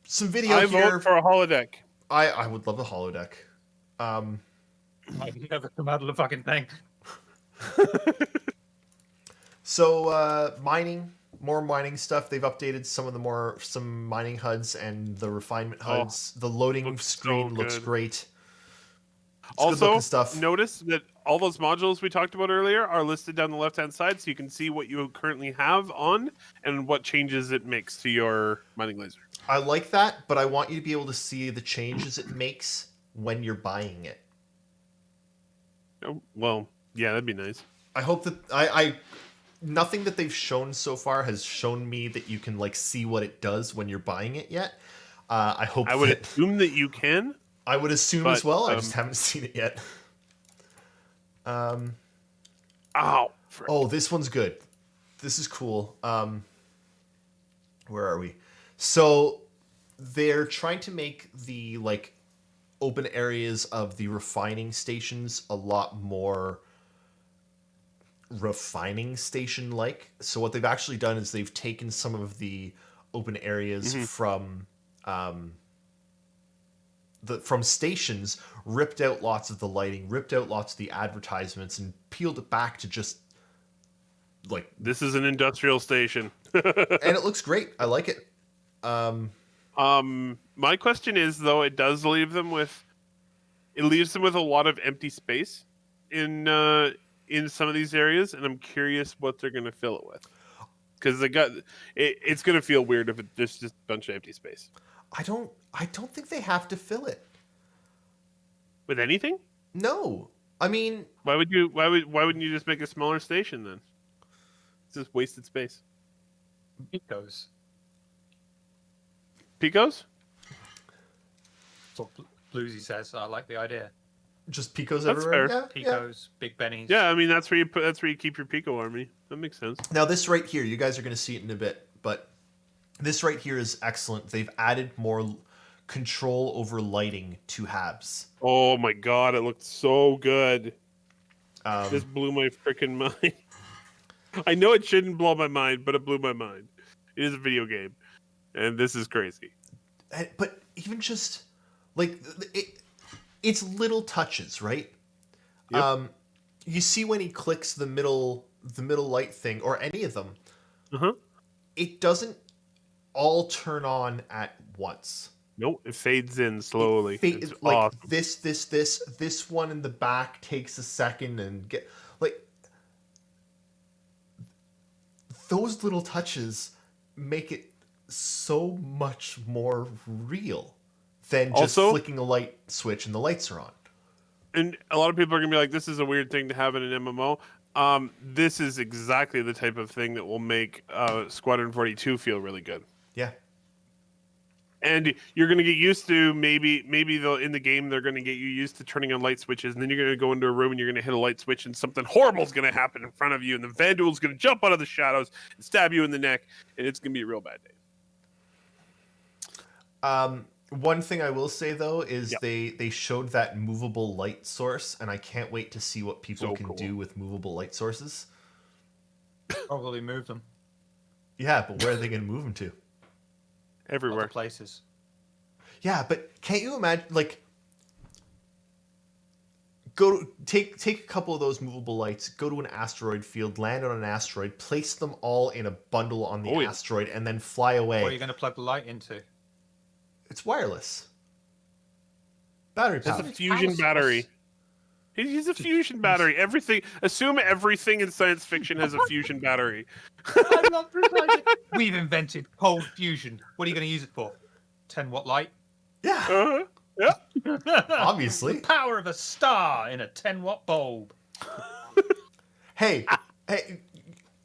Some video I here. vote for a holodeck. I would love a holodeck. I've never come out of the fucking thing. So mining, more mining stuff. They've updated some mining HUDs and the refinement HUDs. The loading looks so screen looks good. great. It's Also, good-looking stuff. notice that all those modules we talked about earlier are listed down the left-hand side, so you can see what you currently have on and what changes it makes to your mining laser. I like that, but I want you to be able to see the changes it makes when you're buying it. Oh, well, yeah, that'd be nice. I hope that I nothing that they've shown so far has shown me that you can like see what it does when you're buying it yet. I hope I would that, assume that you can. I would assume but, as well. I just haven't seen it yet. Ow. Oh, this one's good. This is cool. Where are we? So they're trying to make the like open areas of the refining stations a lot more refining station like. So what they've actually done is they've taken some of the open areas from stations, ripped out lots of the lighting, ripped out lots of the advertisements, and peeled it back to just like, This is an industrial station. and it looks great. I like it. My question is, though, it leaves them with a lot of empty space in some of these areas, and I'm curious what they're going to fill it with. Because it's going to feel weird if there's just a bunch of empty space. I don't think they have to fill it. With anything? No. I mean, Why wouldn't you just make a smaller station then? It's just wasted space. Picos. Picos? That's what Bluesy says. I like the idea. just Picos That's everywhere. fair. Yeah, yeah. Picos, Big Bennies. Yeah, I mean that's where you keep your Pico army. That makes sense. Now this right here, you guys are going to see it in a bit, but this right here is excellent. They've added more control over lighting to HABs. Oh my god, it looked so good. Um, This blew my freaking mind. I know it shouldn't blow my mind, but it blew my mind. It is a video game, and this is crazy. but even just like it's little touches, right? Yep. You see when he clicks the middle light thing, or any of them, Uh-huh. it doesn't all turn on at once. Nope, it fades in slowly. It's It's like awesome. this one in the back takes a second and get like those little touches make it so much more real than just Also- flicking a light switch and the lights are on. And a lot of people are gonna be like, "This is a weird thing to have in an MMO." This is exactly the type of thing that will make Squadron 42 feel really good. Yeah. And you're going to get used to maybe they'll in the game they're going to get you used to turning on light switches, and then you're going to go into a room and you're going to hit a light switch and something horrible is going to happen in front of you, and the Vandal's going to jump out of the shadows and stab you in the neck, and it's going to be a real bad day. One thing I will say though is Yep. they showed that movable light source, and I can't wait to see what people So can cool. do with movable light sources. Probably move them. Yeah, but where are they going to move them to? Other Everywhere. places. Yeah, but can't you imagine, like, take a couple of those movable lights, go to an asteroid field, land on an asteroid, place them all in a bundle on the Oh, yeah. asteroid, and then fly away. What are you going to plug the light into? It's wireless. Battery It's powered. a fusion battery. He's a fusion battery. Everything. Assume everything in science fiction has a fusion battery. I love this idea. We've invented cold fusion. What are you going to use it for? 10-watt light? Yeah, Uh-huh. Yeah. obviously. The power of a star in a 10-watt bulb. Hey,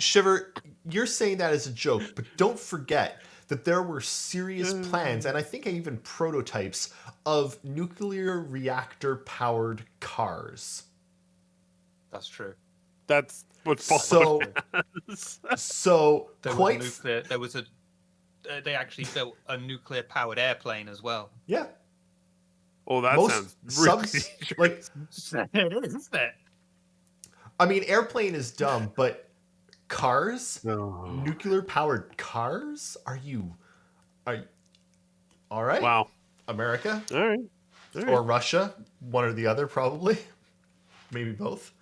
Shiver, you're saying that as a joke, but don't forget that there were serious plans, and I think even prototypes, of nuclear reactor-powered cars. That's true. That's what So, so There was quite, a nuclear. There was a. They actually built a nuclear-powered airplane as well. yeah. Oh, that Most sounds really subs, like, It is, isn't it? I mean, airplane is dumb, but cars, No. nuclear-powered cars? Are you all right? Wow. America All right. All right. or Russia, one or the other, probably, maybe both.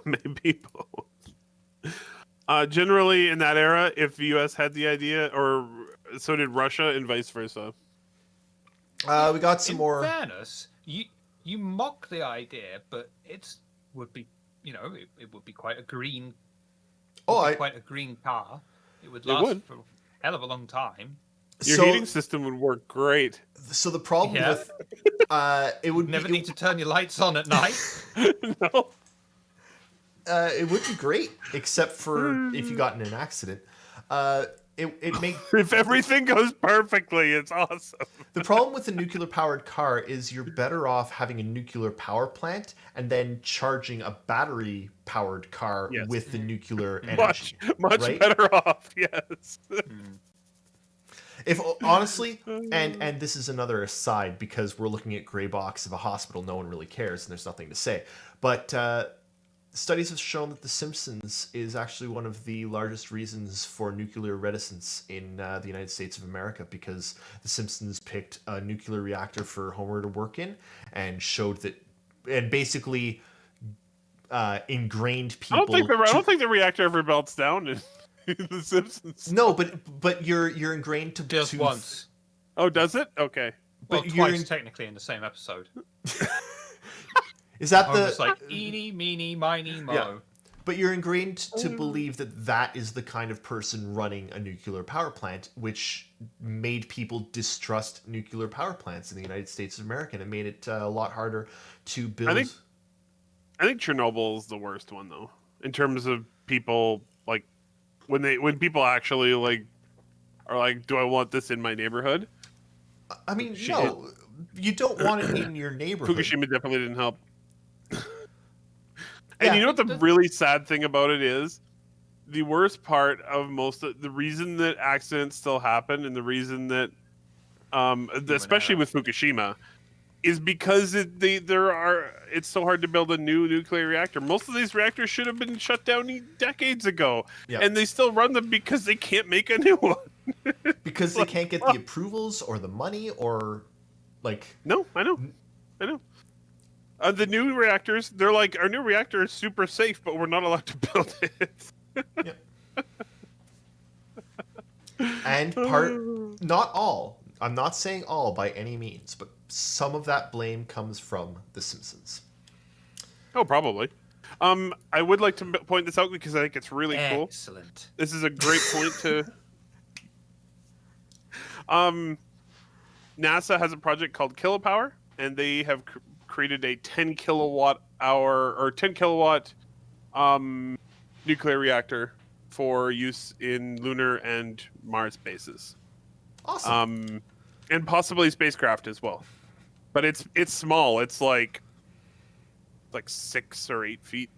Maybe both. Generally, in that era, if the U.S. had the idea, or so did Russia, and vice versa. We got some In more. fairness, you mock the idea, but would be it would be quite a green. Oh, quite a green car. It would It last would. for a hell of a long time. Your so, heating system would work great. so the problem Yeah. with it would Never be, need to turn your lights on at night. No. it would be great, except for if you got in an accident. It make If everything goes perfectly, it's awesome. the problem with a nuclear powered car is you're better off having a nuclear power plant and then charging a battery powered car Yes. with the nuclear Much, energy. much right? better off. Yes. If honestly, and this is another aside because we're looking at gray box of a hospital, no one really cares and there's nothing to say. But studies have shown that The Simpsons is actually one of the largest reasons for nuclear reticence in the United States of America because The Simpsons picked a nuclear reactor for Homer to work in and showed that, and basically ingrained people. I don't think the reactor ever melts down in The Simpsons. No, but you're ingrained to Just to- once. Oh, does it? Okay. Well, But you're twice in- technically in the same episode. Is that the? Homer's like, eeny, meeny, miny, mo. Yeah. But you're ingrained to believe that that is the kind of person running a nuclear power plant, which made people distrust nuclear power plants in the United States of America, and it made it a lot harder to build. I think Chernobyl is the worst one though, in terms of people like when people actually like are like, do I want this in my neighborhood? I mean, Shit. no, you don't want it in your neighborhood. Fukushima definitely didn't help. Yeah. And you know what the really sad thing about it is? The worst part of the reason that accidents still happen and the reason that, especially error. with Fukushima, is because it's so hard to build a new nuclear reactor. Most of these reactors should have been shut down decades ago, Yeah. and they still run them because they can't make a new one. because they can't get the approvals or the money or like. No, I know. The new reactors, they're like, our new reactor is super safe, but we're not allowed to build it. And not all. I'm not saying all by any means, but some of that blame comes from The Simpsons. Oh, probably. I would like to point this out because I think it's really cool. Excellent. This is a great point to. NASA has a project called Kilopower, and they have created a 10 kilowatt hour or 10 kilowatt nuclear reactor for use in lunar and Mars bases, Awesome. and possibly spacecraft as well. But it's small. It's like 6 or 8 feet,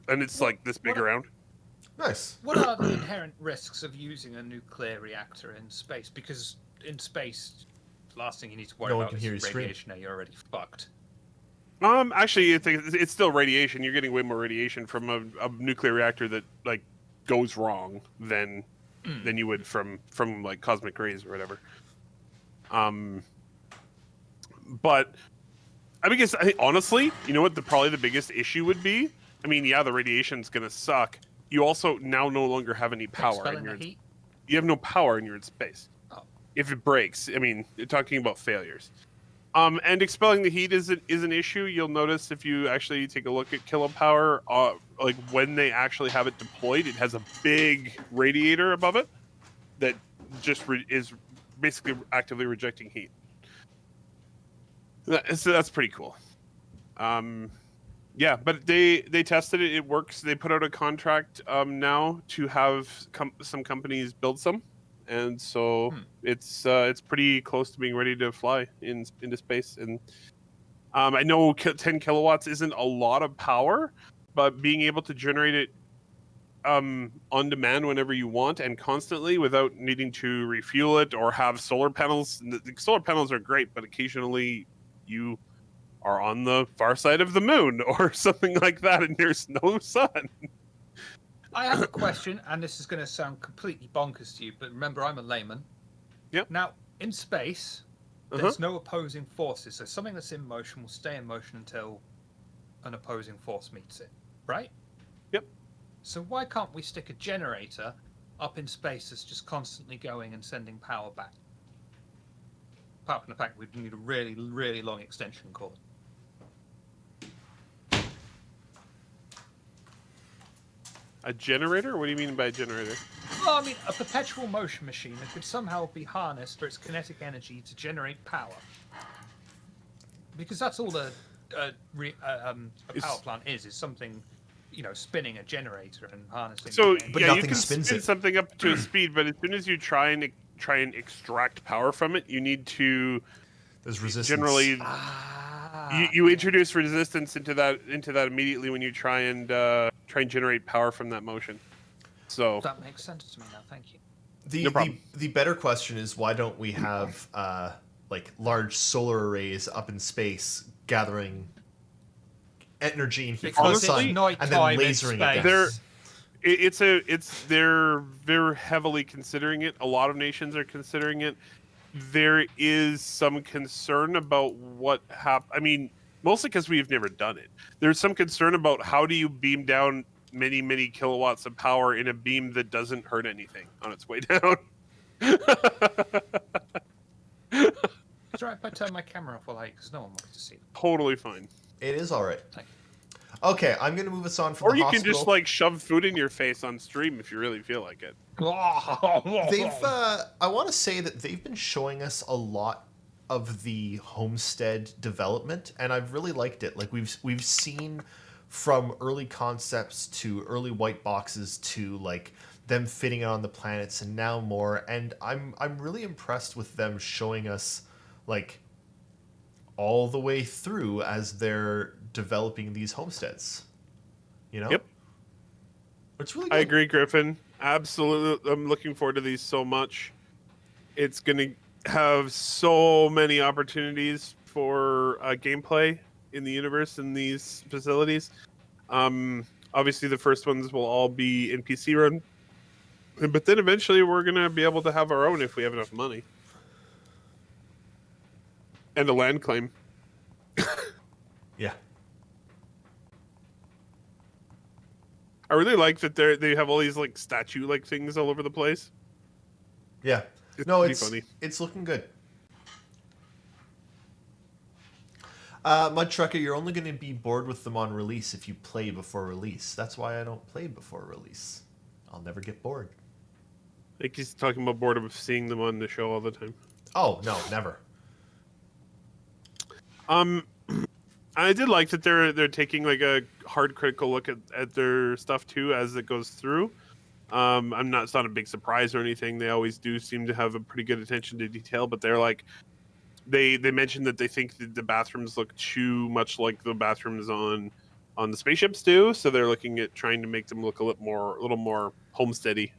and it's like this big what- around. Nice. What are the inherent risks of using a nuclear reactor in space? Because in space, the last thing you need to worry No one about can is hear you scream. radiation. You're already fucked. Actually, it's still radiation. You're getting way more radiation from a nuclear reactor that like goes wrong than you would from like cosmic rays or whatever. But I guess honestly, you know what probably the biggest issue would be? I mean, yeah, the radiation's gonna suck. You also now no longer have any power Expelling in the your. heat. You have no power and you're in space. Oh. If it breaks, I mean, you're talking about failures. And expelling the heat is an issue. You'll notice if you actually take a look at Kilopower, like when they actually have it deployed, it has a big radiator above it that just is basically actively rejecting heat. So that's pretty cool. Yeah, but they tested it. It works. They put out a contract now to have some companies build some, and so it's pretty close to being ready to fly into space. And I know 10 kilowatts isn't a lot of power, but being able to generate it on demand whenever you want and constantly without needing to refuel it or have solar panels. The solar panels are great, but occasionally you are on the far side of the moon or something like that and there's no sun. I have a question, and this is going to sound completely bonkers to you, but remember, I'm a layman. Yep. Now, in space, there's no opposing forces, so something that's in motion will stay in motion until an opposing force meets it, right? Yep. So why can't we stick a generator up in space that's just constantly going and sending power back? Apart from the fact we need a really, really long extension cord. A generator? What do you mean by a generator? Well, I mean, a perpetual motion machine that could somehow be harnessed for its kinetic energy to generate power. Because that's all a power plant is something, spinning a generator and harnessing. So But yeah, you nothing can spins spin it. something up to a speed, but as soon as you try and extract power from it, you need to There's resistance. generally you introduce resistance into that immediately when you try and generate power from that motion. So That makes sense to me now, thank you. The, No problem. the better question is why don't we have like large solar arrays up in space gathering energy and heat from the Because sun it's and nighttime then in lasering it space. down? they're heavily considering it. A lot of nations are considering it. There is some concern about what I mean, mostly because we've never done it. There's some concern about how do you beam down many, many kilowatts of power in a beam that doesn't hurt anything on its way down. It's right if I turn my camera off while because no one wants to see it. Totally fine. It is all right. Thank Okay, I'm going to move us on from Or the you hospital. can just like shove food in your face on stream if you really feel like it. They've, I want to say that they've been showing us a lot of the homestead development, and I've really liked it. Like we've seen from early concepts to early white boxes to like them fitting it on the planets, and now more. And I'm really impressed with them showing us like all the way through as they're developing these homesteads. You know? Yep. It's really good. I agree, Griffin. Absolutely. I'm looking forward to these so much. It's going to have so many opportunities for gameplay in the universe in these facilities. Obviously, the first ones will all be in PC run. But then eventually we're going to be able to have our own if we have enough money. And a land claim. Yeah. I really like that they have all these like statue like things all over the place. Yeah. It's No, pretty it's funny. it's looking good. Mud Trucker, you're only going to be bored with them on release if you play before release. That's why I don't play before release. I'll never get bored. Like he's talking about boredom of seeing them on the show all the time. Oh, no, never. I did like that they're taking like a hard critical look at their stuff too as it goes through. It's not a big surprise or anything. They always do seem to have a pretty good attention to detail, but they're like they mentioned that they think that the bathrooms look too much like the bathrooms on the spaceships do, so they're looking at trying to make them look a little more homesteady.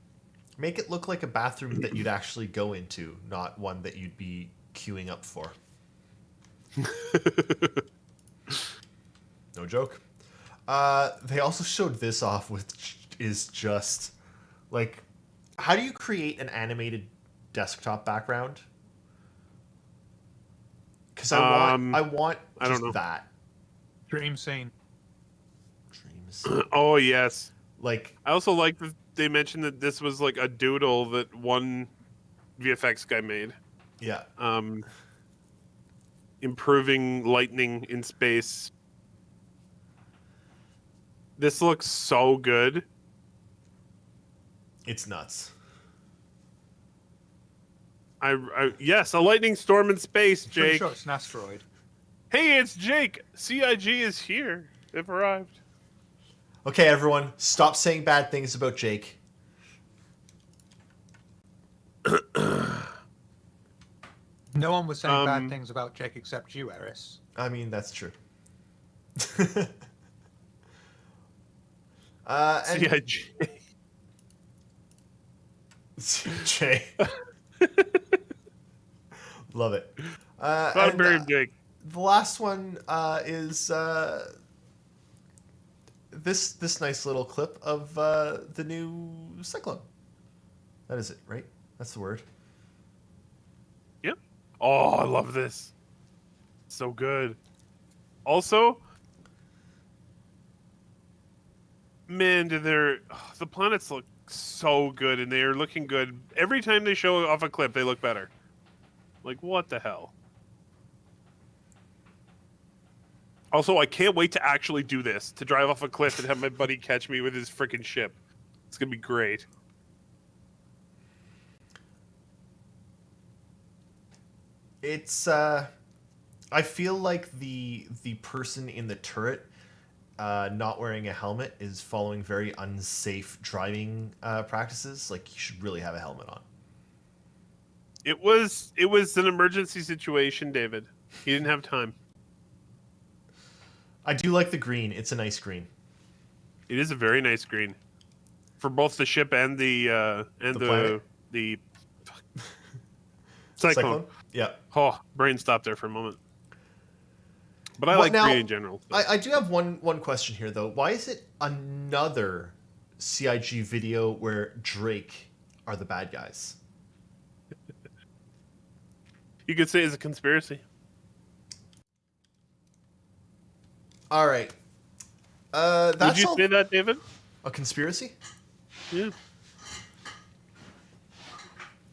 Make it look like a bathroom that you'd actually go into, not one that you'd be queuing up for. No joke. They also showed this off, which is just Like, how do you create an animated desktop background? Because I want I don't just know. that. Dream scene. Dreams. Oh yes. Like, I also like that they mentioned that this was like a doodle that one VFX guy made. yeah. Improving lightning in space. This looks so good. It's nuts. Yes, a lightning storm in space, Pretty Jake. sure it's an asteroid. Hey, it's Jake. CIG is here. They've arrived. Okay, everyone, stop saying bad things about Jake. No one was saying bad Um, things about Jake except you, Eris. I mean, that's true. And CIG. Jay. Love it. Cloudberry And, Jake. the last one is this nice little clip of the new Cyclone. That is it, right? That's the word. Yep. Oh, I love this. So good. Also, man, the planets look so good, and they are looking good. Every time they show off a clip, they look better. Like, what the hell? Also, I can't wait to actually do this, to drive off a cliff and have my buddy catch me with his freaking ship. It's gonna be great. It's I feel like the person in the turret not wearing a helmet is following very unsafe driving practices. Like, you should really have a helmet on. It was an emergency situation, David. He didn't have time. I do like the green. It's a nice green. It is a very nice green for both the ship and the planet? the cyclone. Yeah. Oh, brain stopped there for a moment. But I Well, like now, green in general. So. I do have one question here, though. Why is it another CIG video where Drake are the bad guys? You could say it's a conspiracy. All right. Would That's you all. say that, David? A conspiracy? Yeah.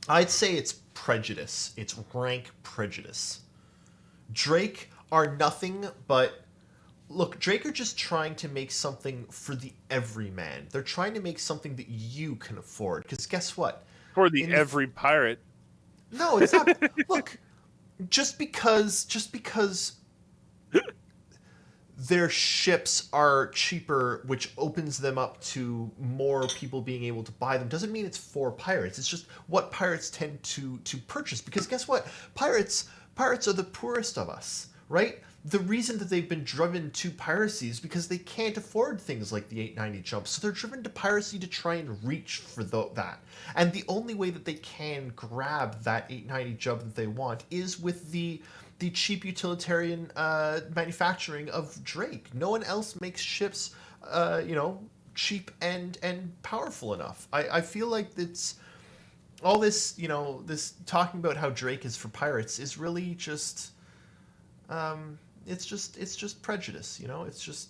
I'd say it's prejudice. It's rank prejudice. Drake are nothing but... Look, Drake are just trying to make something for the everyman. They're trying to make something that you can afford. Because guess what? For the In the- every pirate. No, it's not. Look, just because their ships are cheaper, which opens them up to more people being able to buy them, doesn't mean it's for pirates. It's just what pirates tend to purchase. Because guess what? Pirates are the poorest of us, right? The reason that they've been driven to piracy is because they can't afford things like the 890 jump. So they're driven to piracy to try and reach for that. And the only way that they can grab that 890 jump that they want is with the cheap utilitarian manufacturing of Drake. No one else makes ships, cheap and powerful enough. I feel like it's all this, this talking about how Drake is for pirates is really just, it's just prejudice. It's just.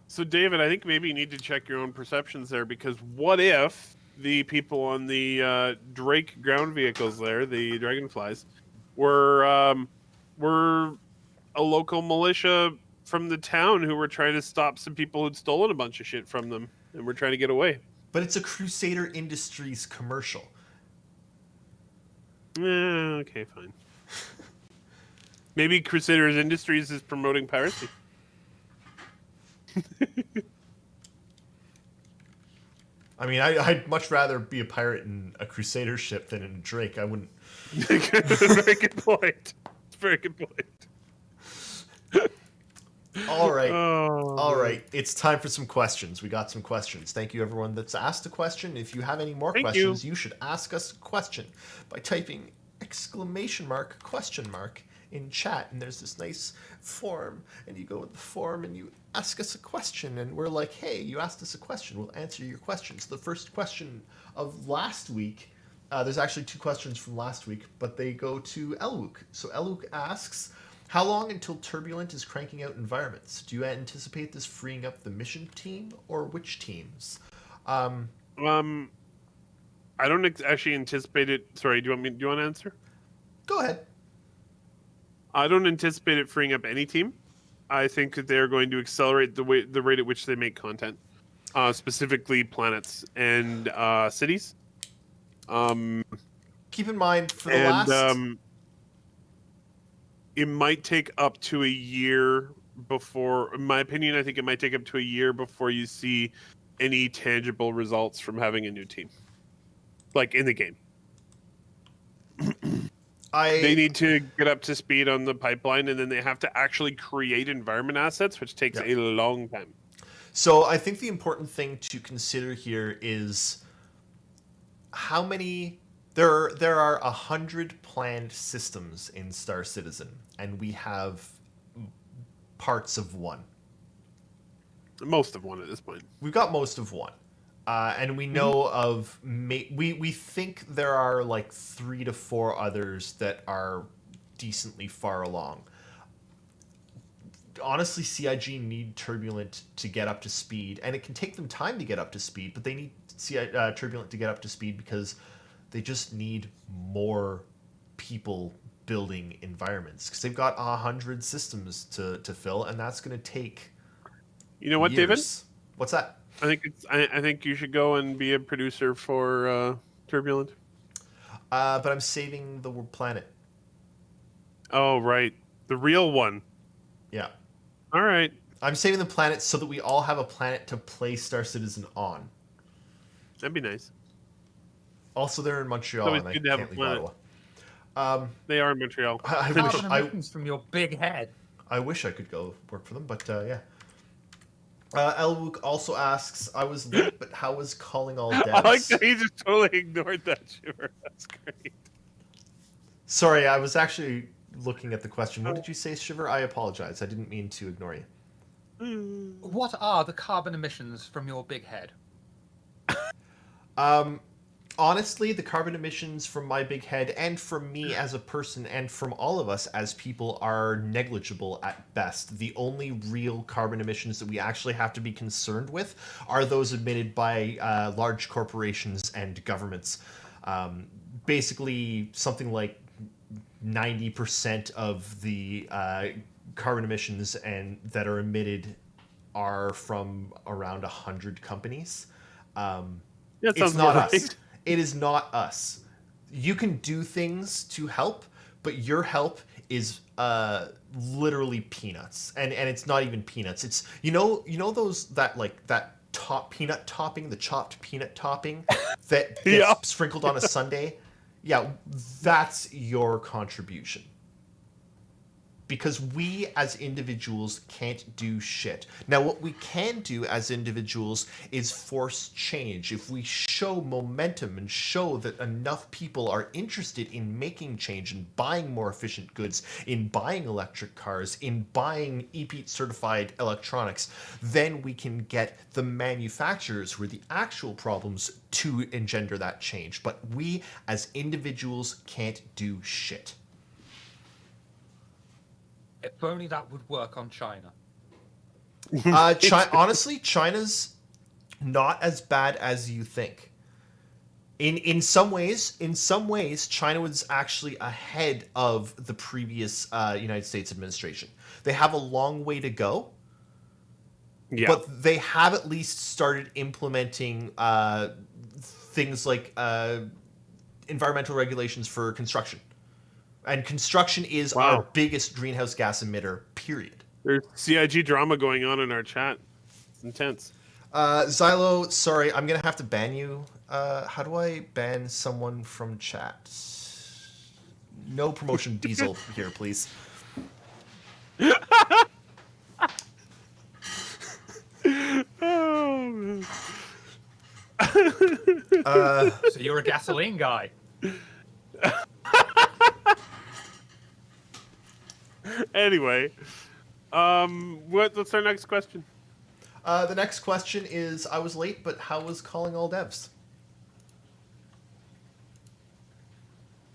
So, David, I think maybe you need to check your own perceptions there, because what if the people on the Drake ground vehicles there, the Dragonflies, were a local militia from the town who were trying to stop some people who'd stolen a bunch of shit from them and were trying to get away? But it's a Crusader Industries commercial. Okay, fine. Maybe Crusaders Industries is promoting piracy. I mean, I'd much rather be a pirate in a Crusader ship than in a Drake. I wouldn't. Very good point. Very good point. All right. Oh, All right. It's time for some questions. We got some questions. Thank you, everyone that's asked a question. If you have any more Thank questions, you should ask us a question by typing !question in chat, and there's this nice form, and you go with the form and you ask us a question, and we're like, hey, you asked us a question, we'll answer your questions. The first question of last week, there's actually 2 questions from last week, but they go to Elwook. So Elwook asks, how long until Turbulent is cranking out environments? Do you anticipate this freeing up the mission team, or which teams? I don't actually anticipate it. Sorry, do you want to answer? Go ahead. I don't anticipate it freeing up any team. I think that they're going to accelerate the rate at which they make content, specifically planets and cities. Keep in mind, for the last... it might take up to a year before, in my opinion, I think it might take up to a year before you see any tangible results from having a new team, like in the game. They need to get up to speed on the pipeline, and then they have to actually create environment assets, which takes a long time. So I think the important thing to consider here is how many... There are 100 planned systems in Star Citizen, and we have parts of one. Most of one at this point. We've got most of one. And we know of... We think there are like 3 to 4 others that are decently far along. Honestly, CIG need Turbulent to get up to speed, and it can take them time to get up to speed, but they need Turbulent to get up to speed because they just need more people building environments, because they've got 100 systems to fill, and that's going to take what, years. David? What's that? I think you should go and be a producer for Turbulent. But I'm saving the planet. Oh, right. The real one. Yeah. All right. I'm saving the planet so that we all have a planet to play Star Citizen on. That'd be nice. Also, they're in Montreal, It's and I good to have can't a leave planet. Ottawa. They are in Montreal. Carbon emissions from your big head. I wish I could go work for them, but yeah. Elwook also asks, I was late, but how was calling all devs? I like that he just totally ignored that, Shiver. That's great. Sorry, I was actually looking at the question. What did you say, Shiver? I apologize. I didn't mean to ignore you. What are the carbon emissions from your big head? Honestly, the carbon emissions from my big head, and from me as a person, and from all of us as people, are negligible at best. The only real carbon emissions that we actually have to be concerned with are those emitted by large corporations and governments. Basically, something like 90% of the carbon emissions that are emitted are from around 100 companies. It's not us. It is not us. You can do things to help, but your help is literally peanuts, and it's not even peanuts. It's those that top peanut topping, the chopped peanut topping that gets sprinkled on a sundae. Yeah, that's your contribution. Because we as individuals can't do shit. Now, what we can do as individuals is force change. If we show momentum and show that enough people are interested in making change, in buying more efficient goods, in buying electric cars, in buying EPEAT certified electronics, then we can get the manufacturers, who are the actual problems, to engender that change. But we as individuals can't do shit. If only that would work on China. Honestly, China's not as bad as you think. In some ways, China was actually ahead of the previous United States administration. They have a long way to go, but they have at least started implementing things like environmental regulations for construction. And construction is our biggest greenhouse gas emitter, period. There's CIG drama going on in our chat. It's intense. Xylo, sorry, I'm going to have to ban you. How do I ban someone from chat? No promotion diesel here, please. So you're a gasoline guy. Anyway, what's our next question? The next question is: I was late, but how was calling all devs?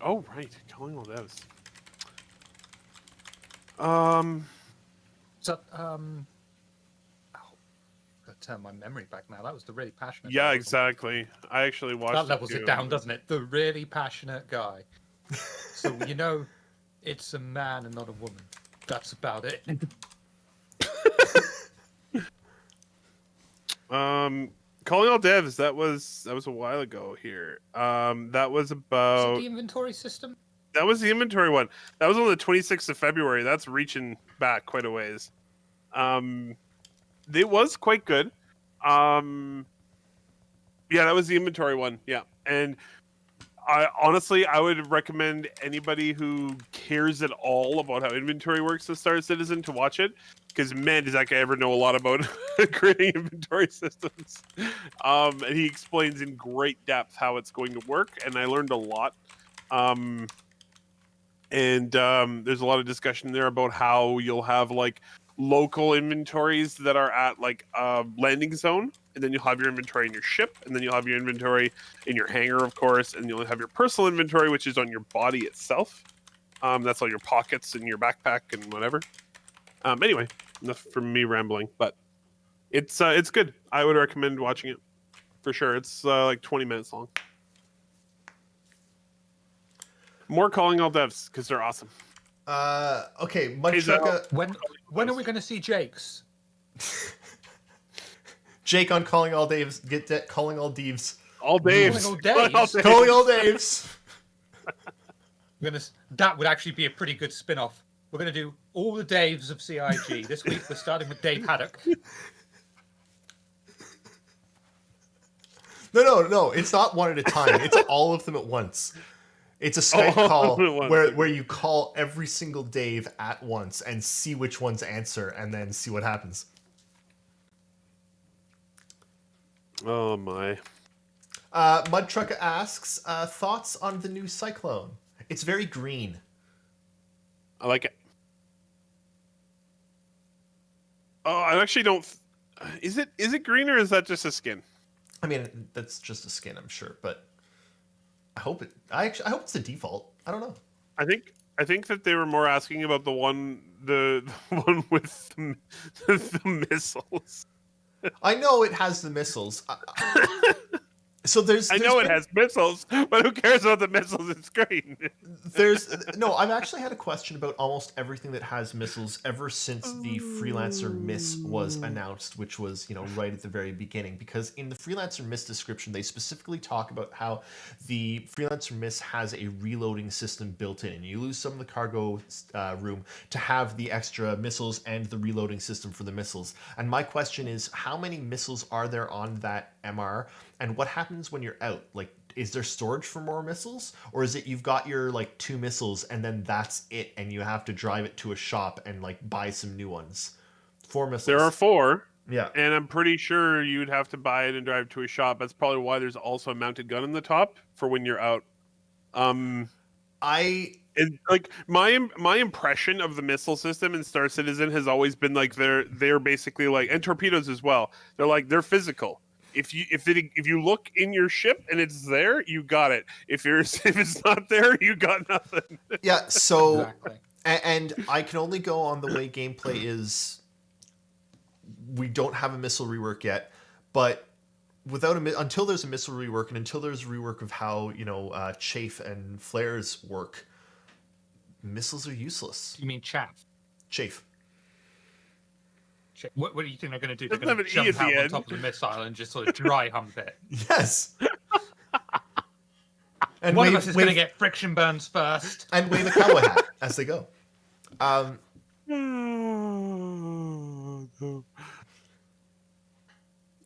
Oh, right, calling all devs. So, gotta turn my memory back now. That was the really passionate. Yeah, guy, wasn't it? exactly. I actually watched. That levels too. it down, doesn't it? The really passionate guy. So it's a man and not a woman. That's about it. Calling all devs. That was a while ago here. That was Is it about. the inventory system? That was the inventory one. That was on the 26th of February. That's reaching back quite a ways. It was quite good. Yeah, that was the inventory one. Yeah, and I would recommend anybody who cares at all about how inventory works to Star Citizen to watch it, because man, does that guy ever know a lot about creating inventory systems. And he explains in great depth how it's going to work, and I learned a lot. And there's a lot of discussion there about how you'll have like local inventories that are at like a landing zone, and then you'll have your inventory in your ship, and then you'll have your inventory in your hangar, of course, and you'll have your personal inventory, which is on your body itself. That's all your pockets and your backpack and whatever. Anyway, enough from me rambling, but it's good. I would recommend watching it for sure. It's like 20 minutes long. More calling all devs because they're awesome. Okay, Hey, Zach. Mudtrucker. When are we going to see Jake's? Jake on calling all devs. Get that calling all devs. All Daves. Calling all Daves? Calling all devs. That would actually be a pretty good spin-off. We're going to do all the Daves of CIG. This week we're starting with Dave Haddock. No. It's not one at a time. It's all of them at once. It's a Skype All call of them at once. where you call every single Dave at once and see which ones answer, and then see what happens. Oh my. Mudtrucker asks thoughts on the new Cyclone. It's very green. I like it. Oh, I actually don't. Is it green or is that just a skin? I mean, that's just a skin, I'm sure, but I hope it. I hope it's the default. I don't know. I think that they were more asking about the one one with the missiles. I know it has the missiles. So I know it has missiles, but who cares about the missiles? It's green. I've actually had a question about almost everything that has missiles ever since the Freelancer Miss was announced, which was, right at the very beginning. Because in the Freelancer Miss description, they specifically talk about how the Freelancer Miss has a reloading system built in. You lose some of the cargo room to have the extra missiles and the reloading system for the missiles. And my question is, how many missiles are there on that MR? And what happens when you're out? Like, is there storage for more missiles? Or is it you've got your, 2 missiles and then that's it and you have to drive it to a shop and, buy some new ones? 4 missiles. There are 4. Yeah. And I'm pretty sure you'd have to buy it and drive to a shop. That's probably why there's also a mounted gun in the top for when you're out. My impression of the missile system in Star Citizen has always been like they're basically like, and torpedoes as well. They're physical. If you look in your ship and it's there, you got it. If it's not there, you got nothing. Yeah, so Exactly. and I can only go on the way gameplay is. We don't have a missile rework yet, but until there's a missile rework and until there's a rework of how chafe and flares work, missiles are useless. You mean chaff? Chafe. What do you think they're going to do? They're Doesn't going to have an E jump at out the on end. top of the missile and just sort of dry hump it. Yes. And One of us is going to get friction burns first. and wave a cowboy hat as they go.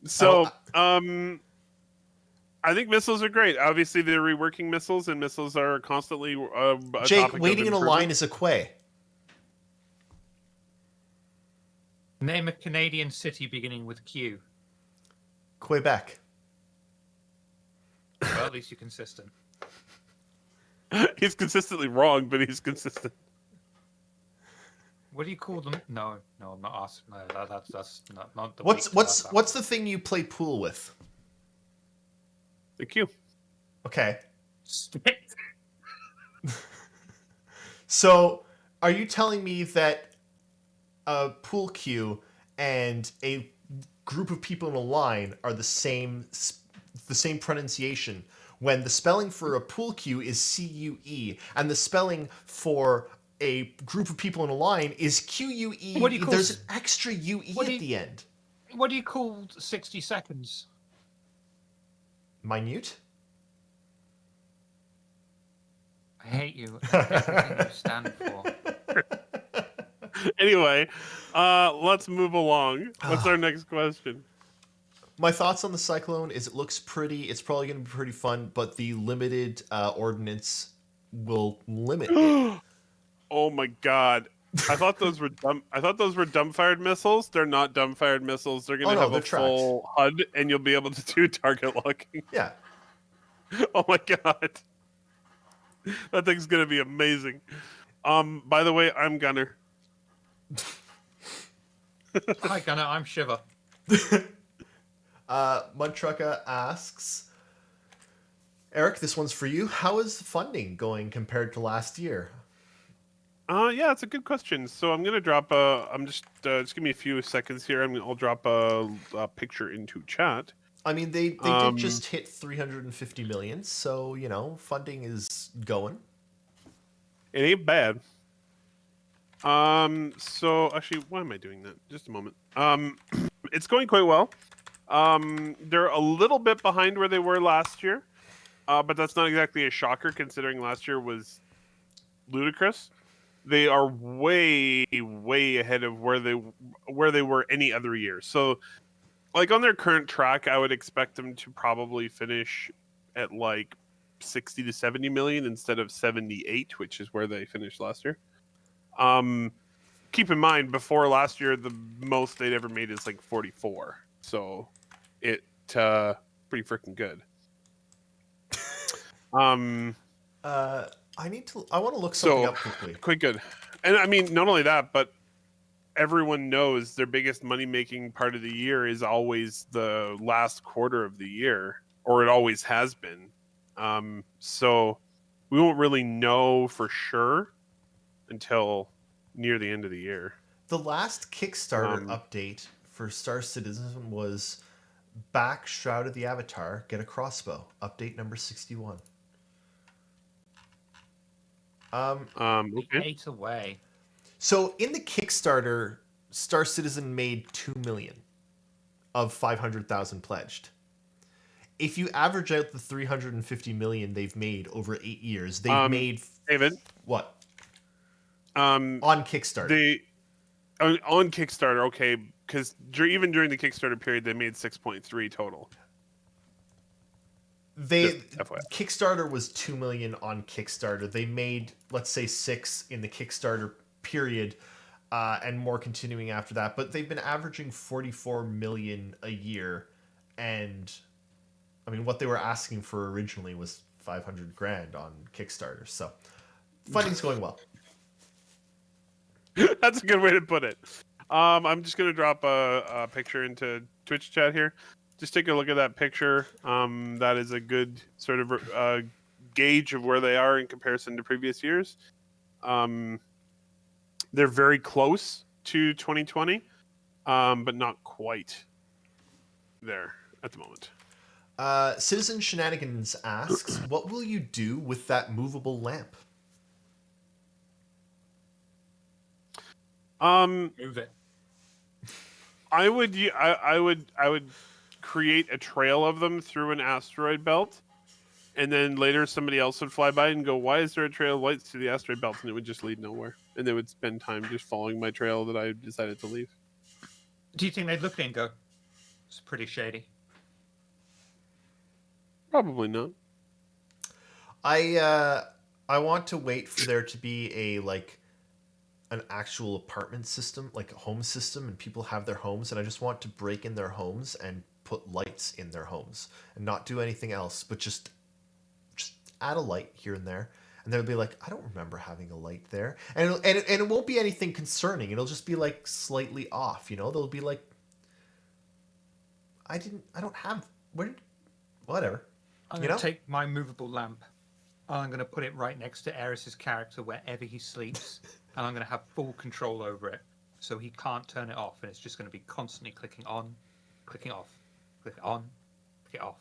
So, I think missiles are great. Obviously, they're reworking missiles, and missiles are constantly a Jake, topic of waiting in a improvement. line is a quay. Name a Canadian city beginning with Q. Quebec. Well, at least you're consistent. He's consistently wrong, but he's consistent. What do you call them? No, I'm not asking. No, that's not the. What's the thing you play pool with? The Q. Okay. Spit. So, are you telling me that a pool cue and a group of people in a line are the same pronunciation when the spelling for a pool cue is C-U-E and the spelling for a group of people in a line is Q-U-E? What do you call There's an extra U-E what at do you- the end. What do you call 60 seconds? Minute? I hate you. Everything you stand for. Anyway, let's move along. What's our next question? My thoughts on the Cyclone is it looks pretty. It's probably going to be pretty fun, but the limited ordnance will limit it. Oh my god. I thought those were dumbfired missiles. They're not dumbfired missiles. They're gonna have they're a full HUD, and you'll be able to do target locking. Yeah. Oh my god, that thing's gonna be amazing. By the way, I'm Gunner. Hi, Gunnar. I'm Shiva. Mudtrucka asks, Eric, this one's for you. How is funding going compared to last year? Yeah, it's a good question. So I'm gonna drop a. I'm just give me a few seconds here. I'll drop a picture into chat. I mean, they did just hit 350 million, so funding is going. It ain't bad. So actually, why am I doing that? Just a moment. It's going quite well. They're a little bit behind where they were last year, but that's not exactly a shocker considering last year was ludicrous. They are way, way ahead of where they were any other year. So, like on their current track, I would expect them to probably finish at like 60 to 70 million instead of 78, which is where they finished last year. Keep in mind, before last year, the most they'd ever made is like 44. So, it pretty freaking good. I want to look something up quickly. Quite good. And I mean, not only that, but everyone knows their biggest money-making part of the year is always the last quarter of the year, or it always has been. So we won't really know for sure until near the end of the year. The last Kickstarter update for Star Citizen was back Shroud of the Avatar, get a crossbow. Update number 61. Okay. 8 away. So in the Kickstarter, Star Citizen made 2 million of 500,000 pledged. If you average out the 350 million they've made over 8 years, they've made David, what? on On Kickstarter. on Kickstarter, okay, because even during the Kickstarter period, they made 6.3 total. Just FYI. Kickstarter was 2 million on Kickstarter. They made, let's say, 6 in the Kickstarter period, and more continuing after that. But they've been averaging 44 million a year, and I mean, what they were asking for originally was 500 grand on Kickstarter. So funding's going well. That's a good way to put it. I'm just gonna drop a picture into Twitch chat here. Just take a look at that picture. That is a good sort of gauge of where they are in comparison to previous years. They're very close to 2020, but not quite there at the moment. Citizen Shenanigans asks, what will you do with that movable lamp? Move it. I would create a trail of them through an asteroid belt, and then later somebody else would fly by and go, "Why is there a trail of lights to the asteroid belt?" And it would just lead nowhere, and they would spend time just following my trail that I decided to leave. Do you think they'd look at it and go, "It's pretty shady"? Probably not. I want to wait for there to be an actual apartment system, like a home system, and people have their homes, and I just want to break in their homes and put lights in their homes and not do anything else, but just add a light here and there. and they'll be like, I don't remember having a light there, and it won't be anything concerning. It'll just be like slightly off. They'll be like, I don't have whatever. I'm going to take my movable lamp and I'm going to put it right next to Eris's character wherever he sleeps, and I'm going to have full control over it, so he can't turn it off, and it's just going to be constantly clicking on, clicking off, click on, click it off.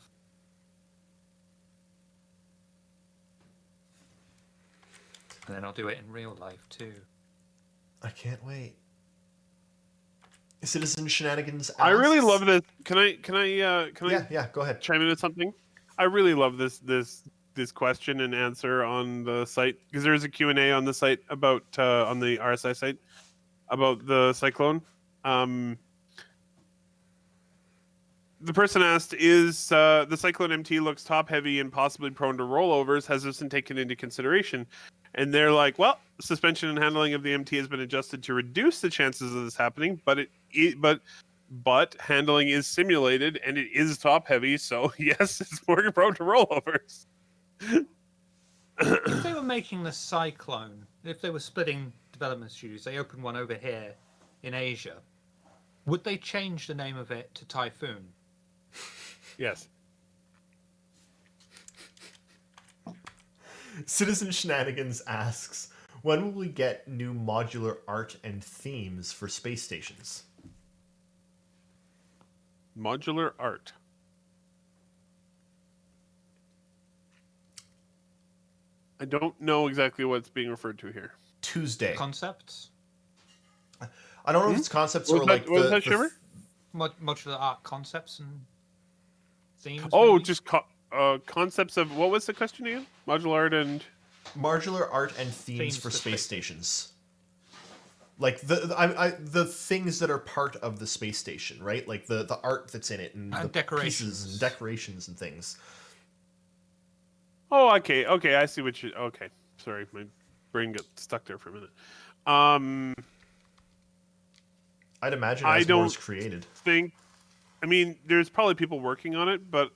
And then I'll do it in real life too. I can't wait. Citizen Shenanigans asks, I really love this. Can I Yeah, go ahead. chime in with something? I really love this question and answer on the site, because there's a Q&A on the site about on the RSI site about the cyclone. The person asked, is the Cyclone MT looks top heavy and possibly prone to rollovers? Has this been taken into consideration? And they're like, well, suspension and handling of the MT has been adjusted to reduce the chances of this happening, but handling is simulated and it is top heavy, so yes, it's more prone to rollovers. If they were making the Cyclone, if they were splitting development studios, they opened one over here in Asia, would they change the name of it to Typhoon? Yes. Citizen Shenanigans asks, when will we get new modular art and themes for space stations? Modular art. I don't know exactly what's being referred to here. Tuesday. Concepts? I don't know if it's concepts What or was like that- what was that, Shiver? Modular art concepts and themes? Oh, maybe? just concepts of, what was the question again? Modular art and modular art and themes Themes for for space space. stations. Like the things that are part of the space station, right? Like the art that's in it and the decorations. pieces and decorations and things. oh, okay, I see what you. Okay, sorry, my brain got stuck there for a minute. I'd imagine I as more don't is created. I mean, there's probably people working on it, but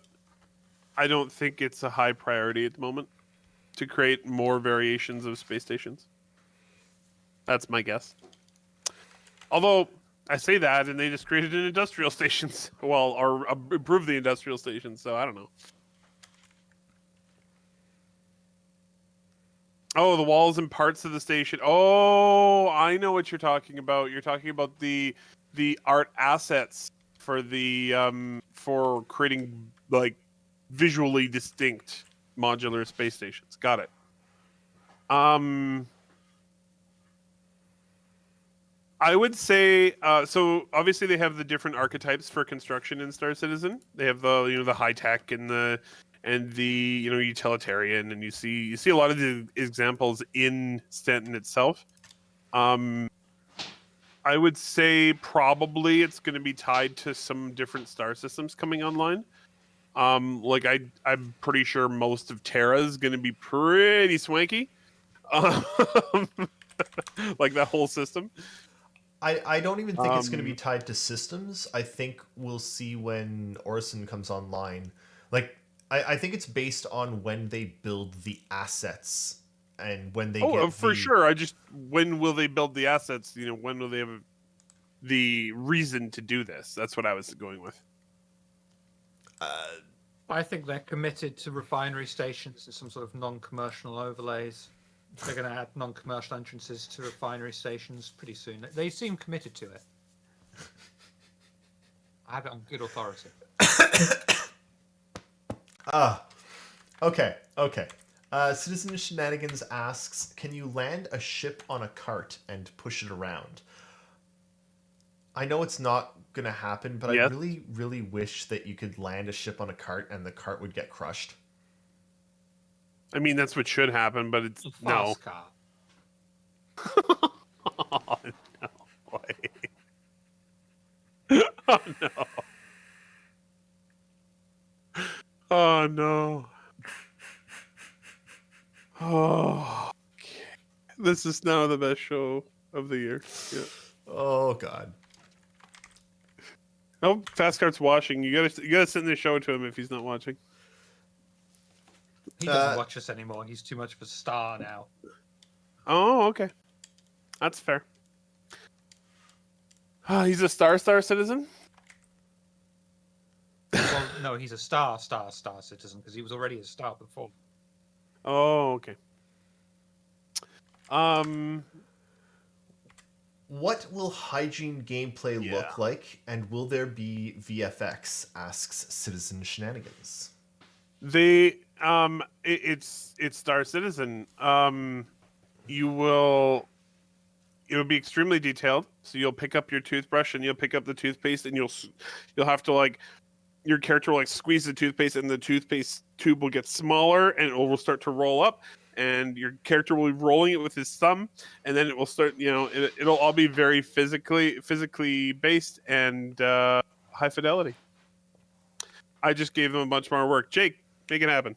I don't think it's a high priority at the moment to create more variations of space stations. That's my guess. Although I say that, and they just created an industrial stations, or improved the industrial stations. So I don't know. Oh, the walls and parts of the station. Oh, I know what you're talking about. You're talking about the art assets for the for creating like visually distinct modular space stations. Got it. I would say so. Obviously, they have the different archetypes for construction in Star Citizen. They have the the high tech and the utilitarian, and you see a lot of the examples in Stanton itself. I would say probably it's going to be tied to some different star systems coming online. Like I'm pretty sure most of Terra is going to be pretty swanky, like that whole system. I don't even think it's going to be tied to systems. I think we'll see when Orison comes online. Like, I think it's based on when they build the assets and when they get for sure. When will they build the assets? When will they have the reason to do this? That's what I was going with. I think they're committed to refinery stations and some sort of non-commercial overlays. They're going to add non-commercial entrances to refinery stations pretty soon. They seem committed to it. I have it on good authority. Okay. Citizen Shenanigans asks, can you land a ship on a cart and push it around? I know it's not going to happen, but Yes. I really, really wish that you could land a ship on a cart and the cart would get crushed. I mean, that's what should happen, but it's no. Fast car. Oh, no way. Oh, no. Oh, no. Oh, okay. This is now the best show of the year. Yeah. Oh, God. Oh, Fast Cart's watching. You gotta sit in there, show it to him if he's not watching. He doesn't Uh, watch us anymore. He's too much of a star now. Oh, okay. That's fair. He's a star citizen? Well, no, he's a star citizen because he was already a star before. Oh, okay. Um, What will hygiene gameplay Yeah. look like, and will there be VFX? Asks Citizen Shenanigans. it's Star Citizen. It'll be extremely detailed. So you'll pick up your toothbrush and you'll pick up the toothpaste and you'll have to like your character will like squeeze the toothpaste and the toothpaste tube will get smaller and it will start to roll up and your character will be rolling it with his thumb and then it will start, it'll all be very physically based and high fidelity. I just gave them a bunch more work. Jake, make it happen.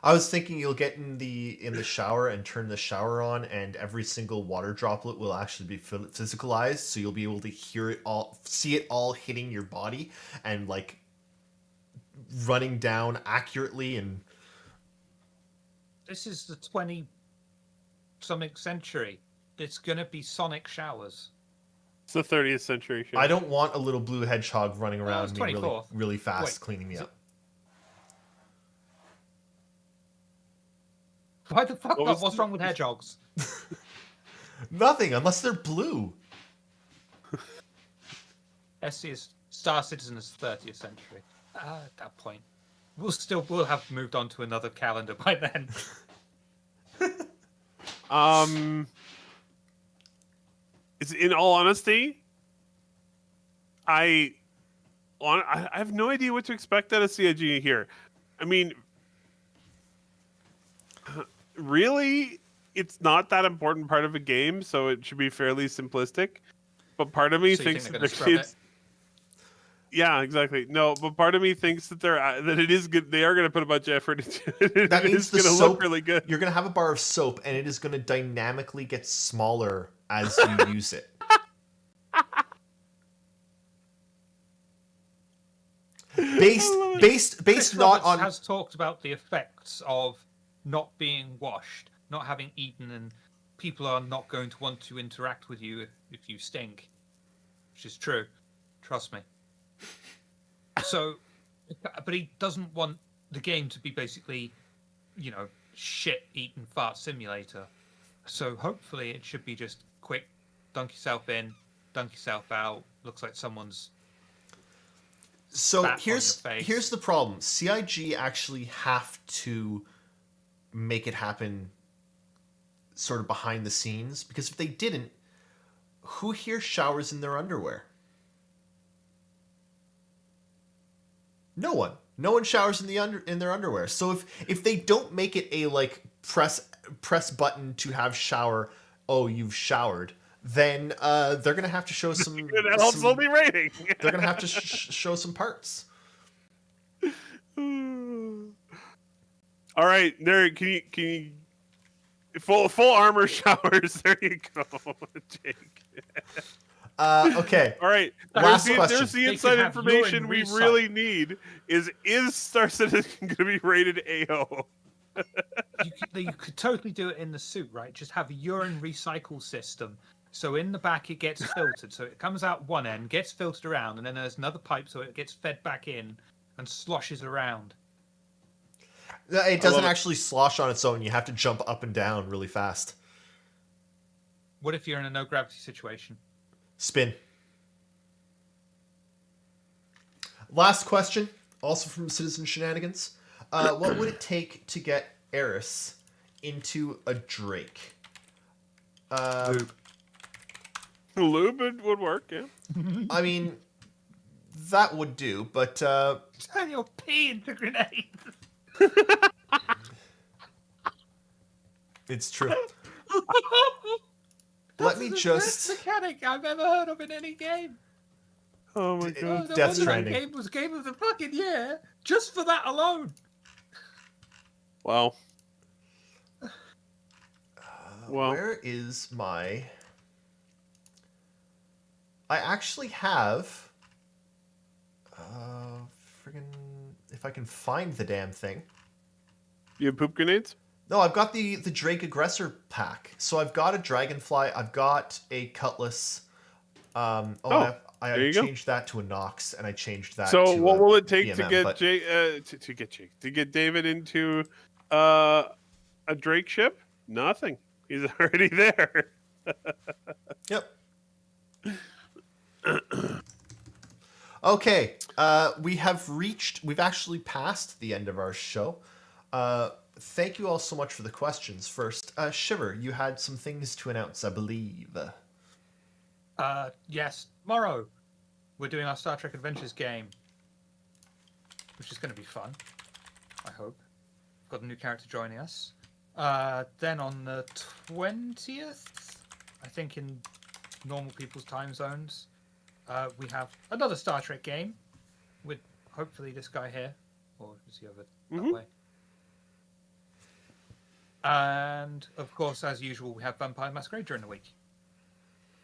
I was thinking you'll get in the shower and turn the shower on, and every single water droplet will actually be physicalized, so you'll be able to hear it all, see it all hitting your body, and like running down accurately. And This is the 20-something century. It's gonna be sonic showers. It's the 30th century. Sure. I don't want a little blue hedgehog running around it's me really, 24th. really fast, Wait, cleaning me is up. Why the fuck What not? was What's the- wrong with hedgehogs? Nothing, unless they're blue. SC is Star Citizen is 30th century. At that point, we'll have moved on to another calendar by then. It's in all honesty, I have no idea what to expect out of CIG here. I mean, really, it's not that important part of a game, so it should be fairly simplistic. But part of me So you think thinks they're that gonna the scrub kids. it? Yeah, exactly. No, but part of me thinks that that it is good. They are going to put a bunch of effort into it. That It means is the going to soap. look really good. You're gonna have a bar of soap, and it is gonna dynamically get smaller as you use it. Based Chris not Roberts on has talked about the effects of not being washed, not having eaten, and people are not going to want to interact with you if you stink, which is true. Trust me. So, but he doesn't want the game to be basically, shit eat and fart simulator. So hopefully it should be just quick, dunk yourself in, dunk yourself out. Looks like someone's So spat on here's your face. here's the problem. CIG actually have to make it happen sort of behind the scenes, because if they didn't, who here showers in their underwear? No one. No one showers in their underwear. So if they don't make it a like press button to have shower, oh, you've showered, then they're gonna have to show some. That helps only rating. They're gonna have to show some parts. All right, there. Can you full armor showers? There you go, Jake. Okay. All right. Last There's question. the They inside can have information urine we recycled. really need. Is Star Citizen going to be rated AO? You could totally do it in the suit, right? Just have a urine recycle system. So in the back it gets filtered. So it comes out one end, gets filtered around, and then there's another pipe so it gets fed back in and sloshes around. It doesn't love it. actually slosh on its own. You have to jump up and down really fast. What if you're in a no gravity situation? Spin. Last question, also from Citizen Shenanigans. What would it take to get Eris into a Drake? Lube would work, yeah. I mean, that would do, but Turn your pee into grenades. it's true. Let me That's just. the best mechanic I've ever heard of in any game. Oh my D- god. No Death wonder that Stranding. game was game of the fucking year just for that alone. Wow. Well, Where is my? I actually have. Friggin', if if I can find the damn thing. You have poop grenades? No, I've got the Drake Aggressor pack. So I've got a Dragonfly. I've got a Cutlass. I there you go. changed that to a Nox, and I changed that. So to what a will it take to BMM, get but- to get David into a Drake ship? Nothing. He's already there. Yep. Okay, we've actually passed the end of our show. Thank you all so much for the questions. First, Shiver, you had some things to announce, I believe. Yes, tomorrow we're doing our Star Trek Adventures game, which is going to be fun. I hope. We've got a new character joining us. Then on the 20th, I think in normal people's time zones, we have another Star Trek game with hopefully this guy here, or is he over that way? And of course, as usual, we have Vampire Masquerade during the week.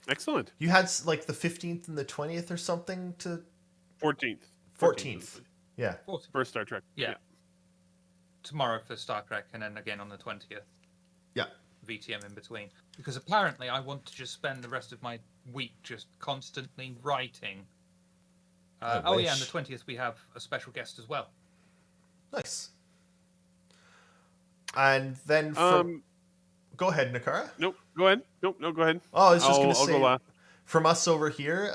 Excellent. You had like the 15th and the 20th or something to 14th. 14th. Yeah. First Star Trek. Yeah. Tomorrow for Star Trek, and then again on the 20th. Yeah. VTM in between. Because apparently I want to just spend the rest of my week just constantly writing. Yeah, and wish. the 20th we have a special guest as well. Nice. And then go ahead, Nakara. Nope. Go ahead. Nope. No. Go ahead. Oh, I was just going to I'll say, go last. from us over here,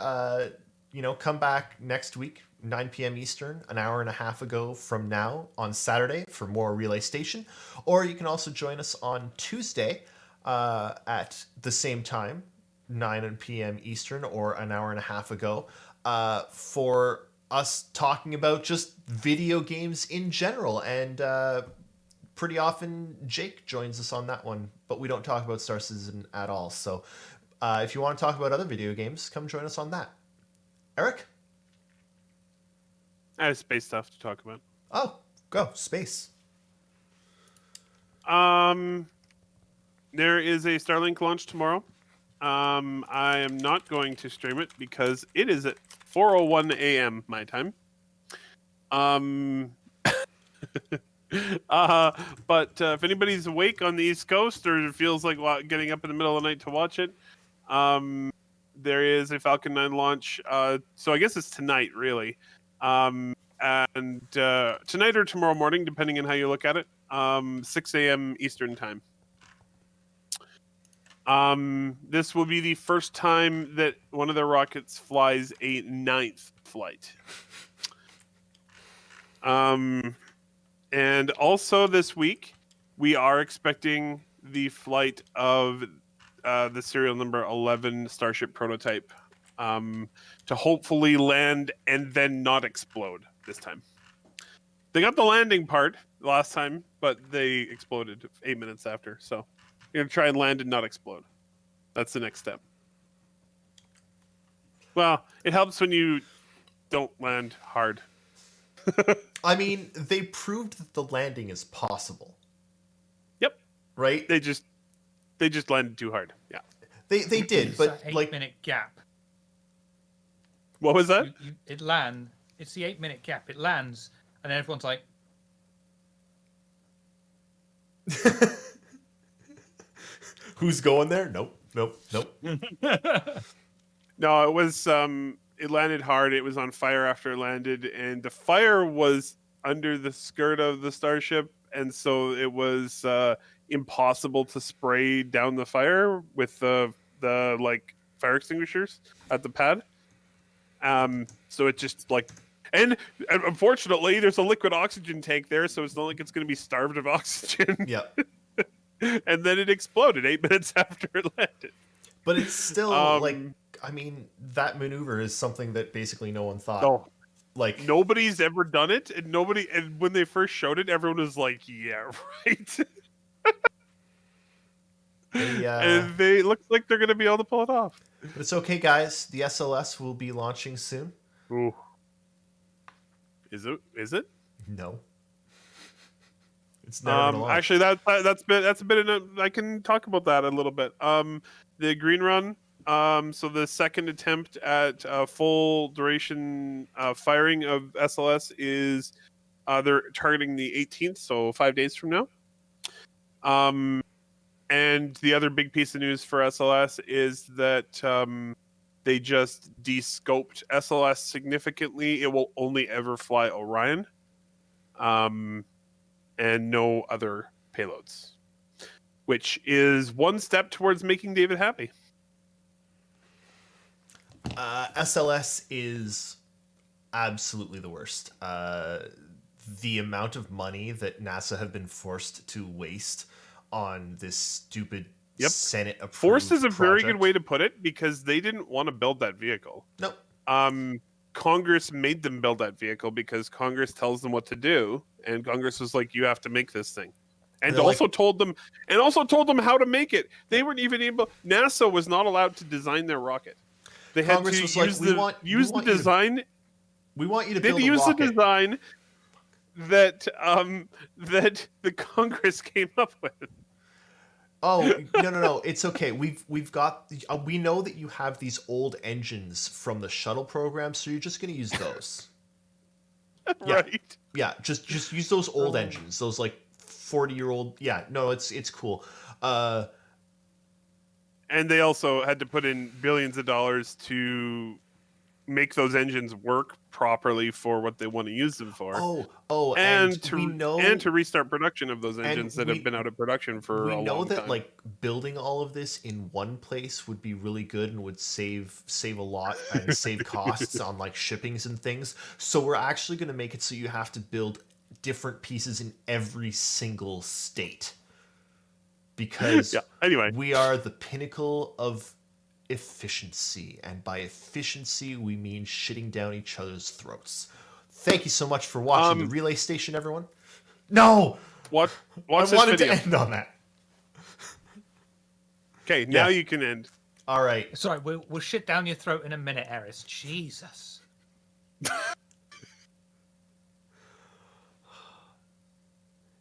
come back next week, 9 p.m. Eastern, an hour and a half ago from now on Saturday for more Relay Station. Or you can also join us on Tuesday at the same time, 9 p.m. Eastern, or an hour and a half ago, for us talking about just video games in general. And pretty often Jake joins us on that one, but we don't talk about Star Citizen at all. So if you want to talk about other video games, come join us on that. Eric? I have space stuff to talk about. Oh, go. Space. There is a Starlink launch tomorrow. I am not going to stream it because it is at 4:01 a.m. my time. But if anybody's awake on the East Coast or feels like getting up in the middle of the night to watch it, there is a Falcon 9 launch. So I guess it's tonight, really. And tonight or tomorrow morning, depending on how you look at it, 6 a.m. Eastern time. This will be the first time that one of their rockets flies a 9th flight. And also this week, we are expecting the flight of the serial number 11 Starship prototype to hopefully land and then not explode this time. They got the landing part last time, but they exploded 8 minutes after. So you're going to try and land and not explode. That's the next step. Well, it helps when you don't land hard. I mean, they proved that the landing is possible. Yep. Right? They just landed too hard. Yeah. They did, It's but that 8-minute gap. What was that? It's the 8-minute gap. It lands, and then everyone's like, who's going there? Nope. No, it was it landed hard. It was on fire after it landed, and the fire was under the skirt of the Starship, and so it was impossible to spray down the fire with the like fire extinguishers at the pad. So it just and unfortunately there's a liquid oxygen tank there, so it's not like it's going to be starved of oxygen. Yep. And then it exploded 8 minutes after it landed. But it's still that maneuver is something that basically no one thought. No. Like Nobody's ever done it, and when they first showed it, everyone was like, "Yeah, right." And they look like they're gonna be able to pull it off. But it's okay, guys. The SLS will be launching soon. Ooh. Is it? No. It's never gonna launch. Actually, that's a bit. I can talk about that a little bit. The Green Run. So the second attempt at full duration firing of SLS is They're targeting the 18th, so 5 days from now. And the other big piece of news for SLS is that they just de-scoped SLS significantly. It will only ever fly Orion, and no other payloads, which is one step towards making David happy. SLS is absolutely the worst. The amount of money that NASA have been forced to waste on this stupid Senate approved Forced is a very project. good way to put it, because they didn't want to build that vehicle. Nope. Congress made them build that vehicle because Congress tells them what to do, and Congress was like, "You have to make this thing," and they're also told them how to make it. They weren't even able. NASA was not allowed to design their rocket. They Congress had was to like, use "We the want use we the want you to design. We want you to They build a used the rocket." design that that the Congress came up with. Oh, no. It's okay. We've got. We know that you have these old engines from the shuttle program, so you're just going to use those. Yeah. Right. Yeah, just use those old engines. Those like 40-year-old. Yeah, no, it's cool. And they also had to put in billions of dollars to make those engines work properly for what they want to use them for. And we know, and to restart production of those engines that have been out of production for a long time. We know that like building all of this in one place would be really good and would save a lot and save costs on like shippings and things. So we're actually going to make it so you have to build different pieces in every single state. Because anyway, we are the pinnacle of efficiency, and by efficiency we mean shitting down each other's throats. Thank you so much for watching the Relay Station, everyone. No, watch I this wanted video. to end on that. Okay, now you can end. All right. Sorry, we'll shit down your throat in a minute, Eris. Jesus.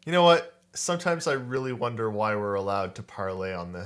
You know what? Sometimes I really wonder why we're allowed to parlay on this.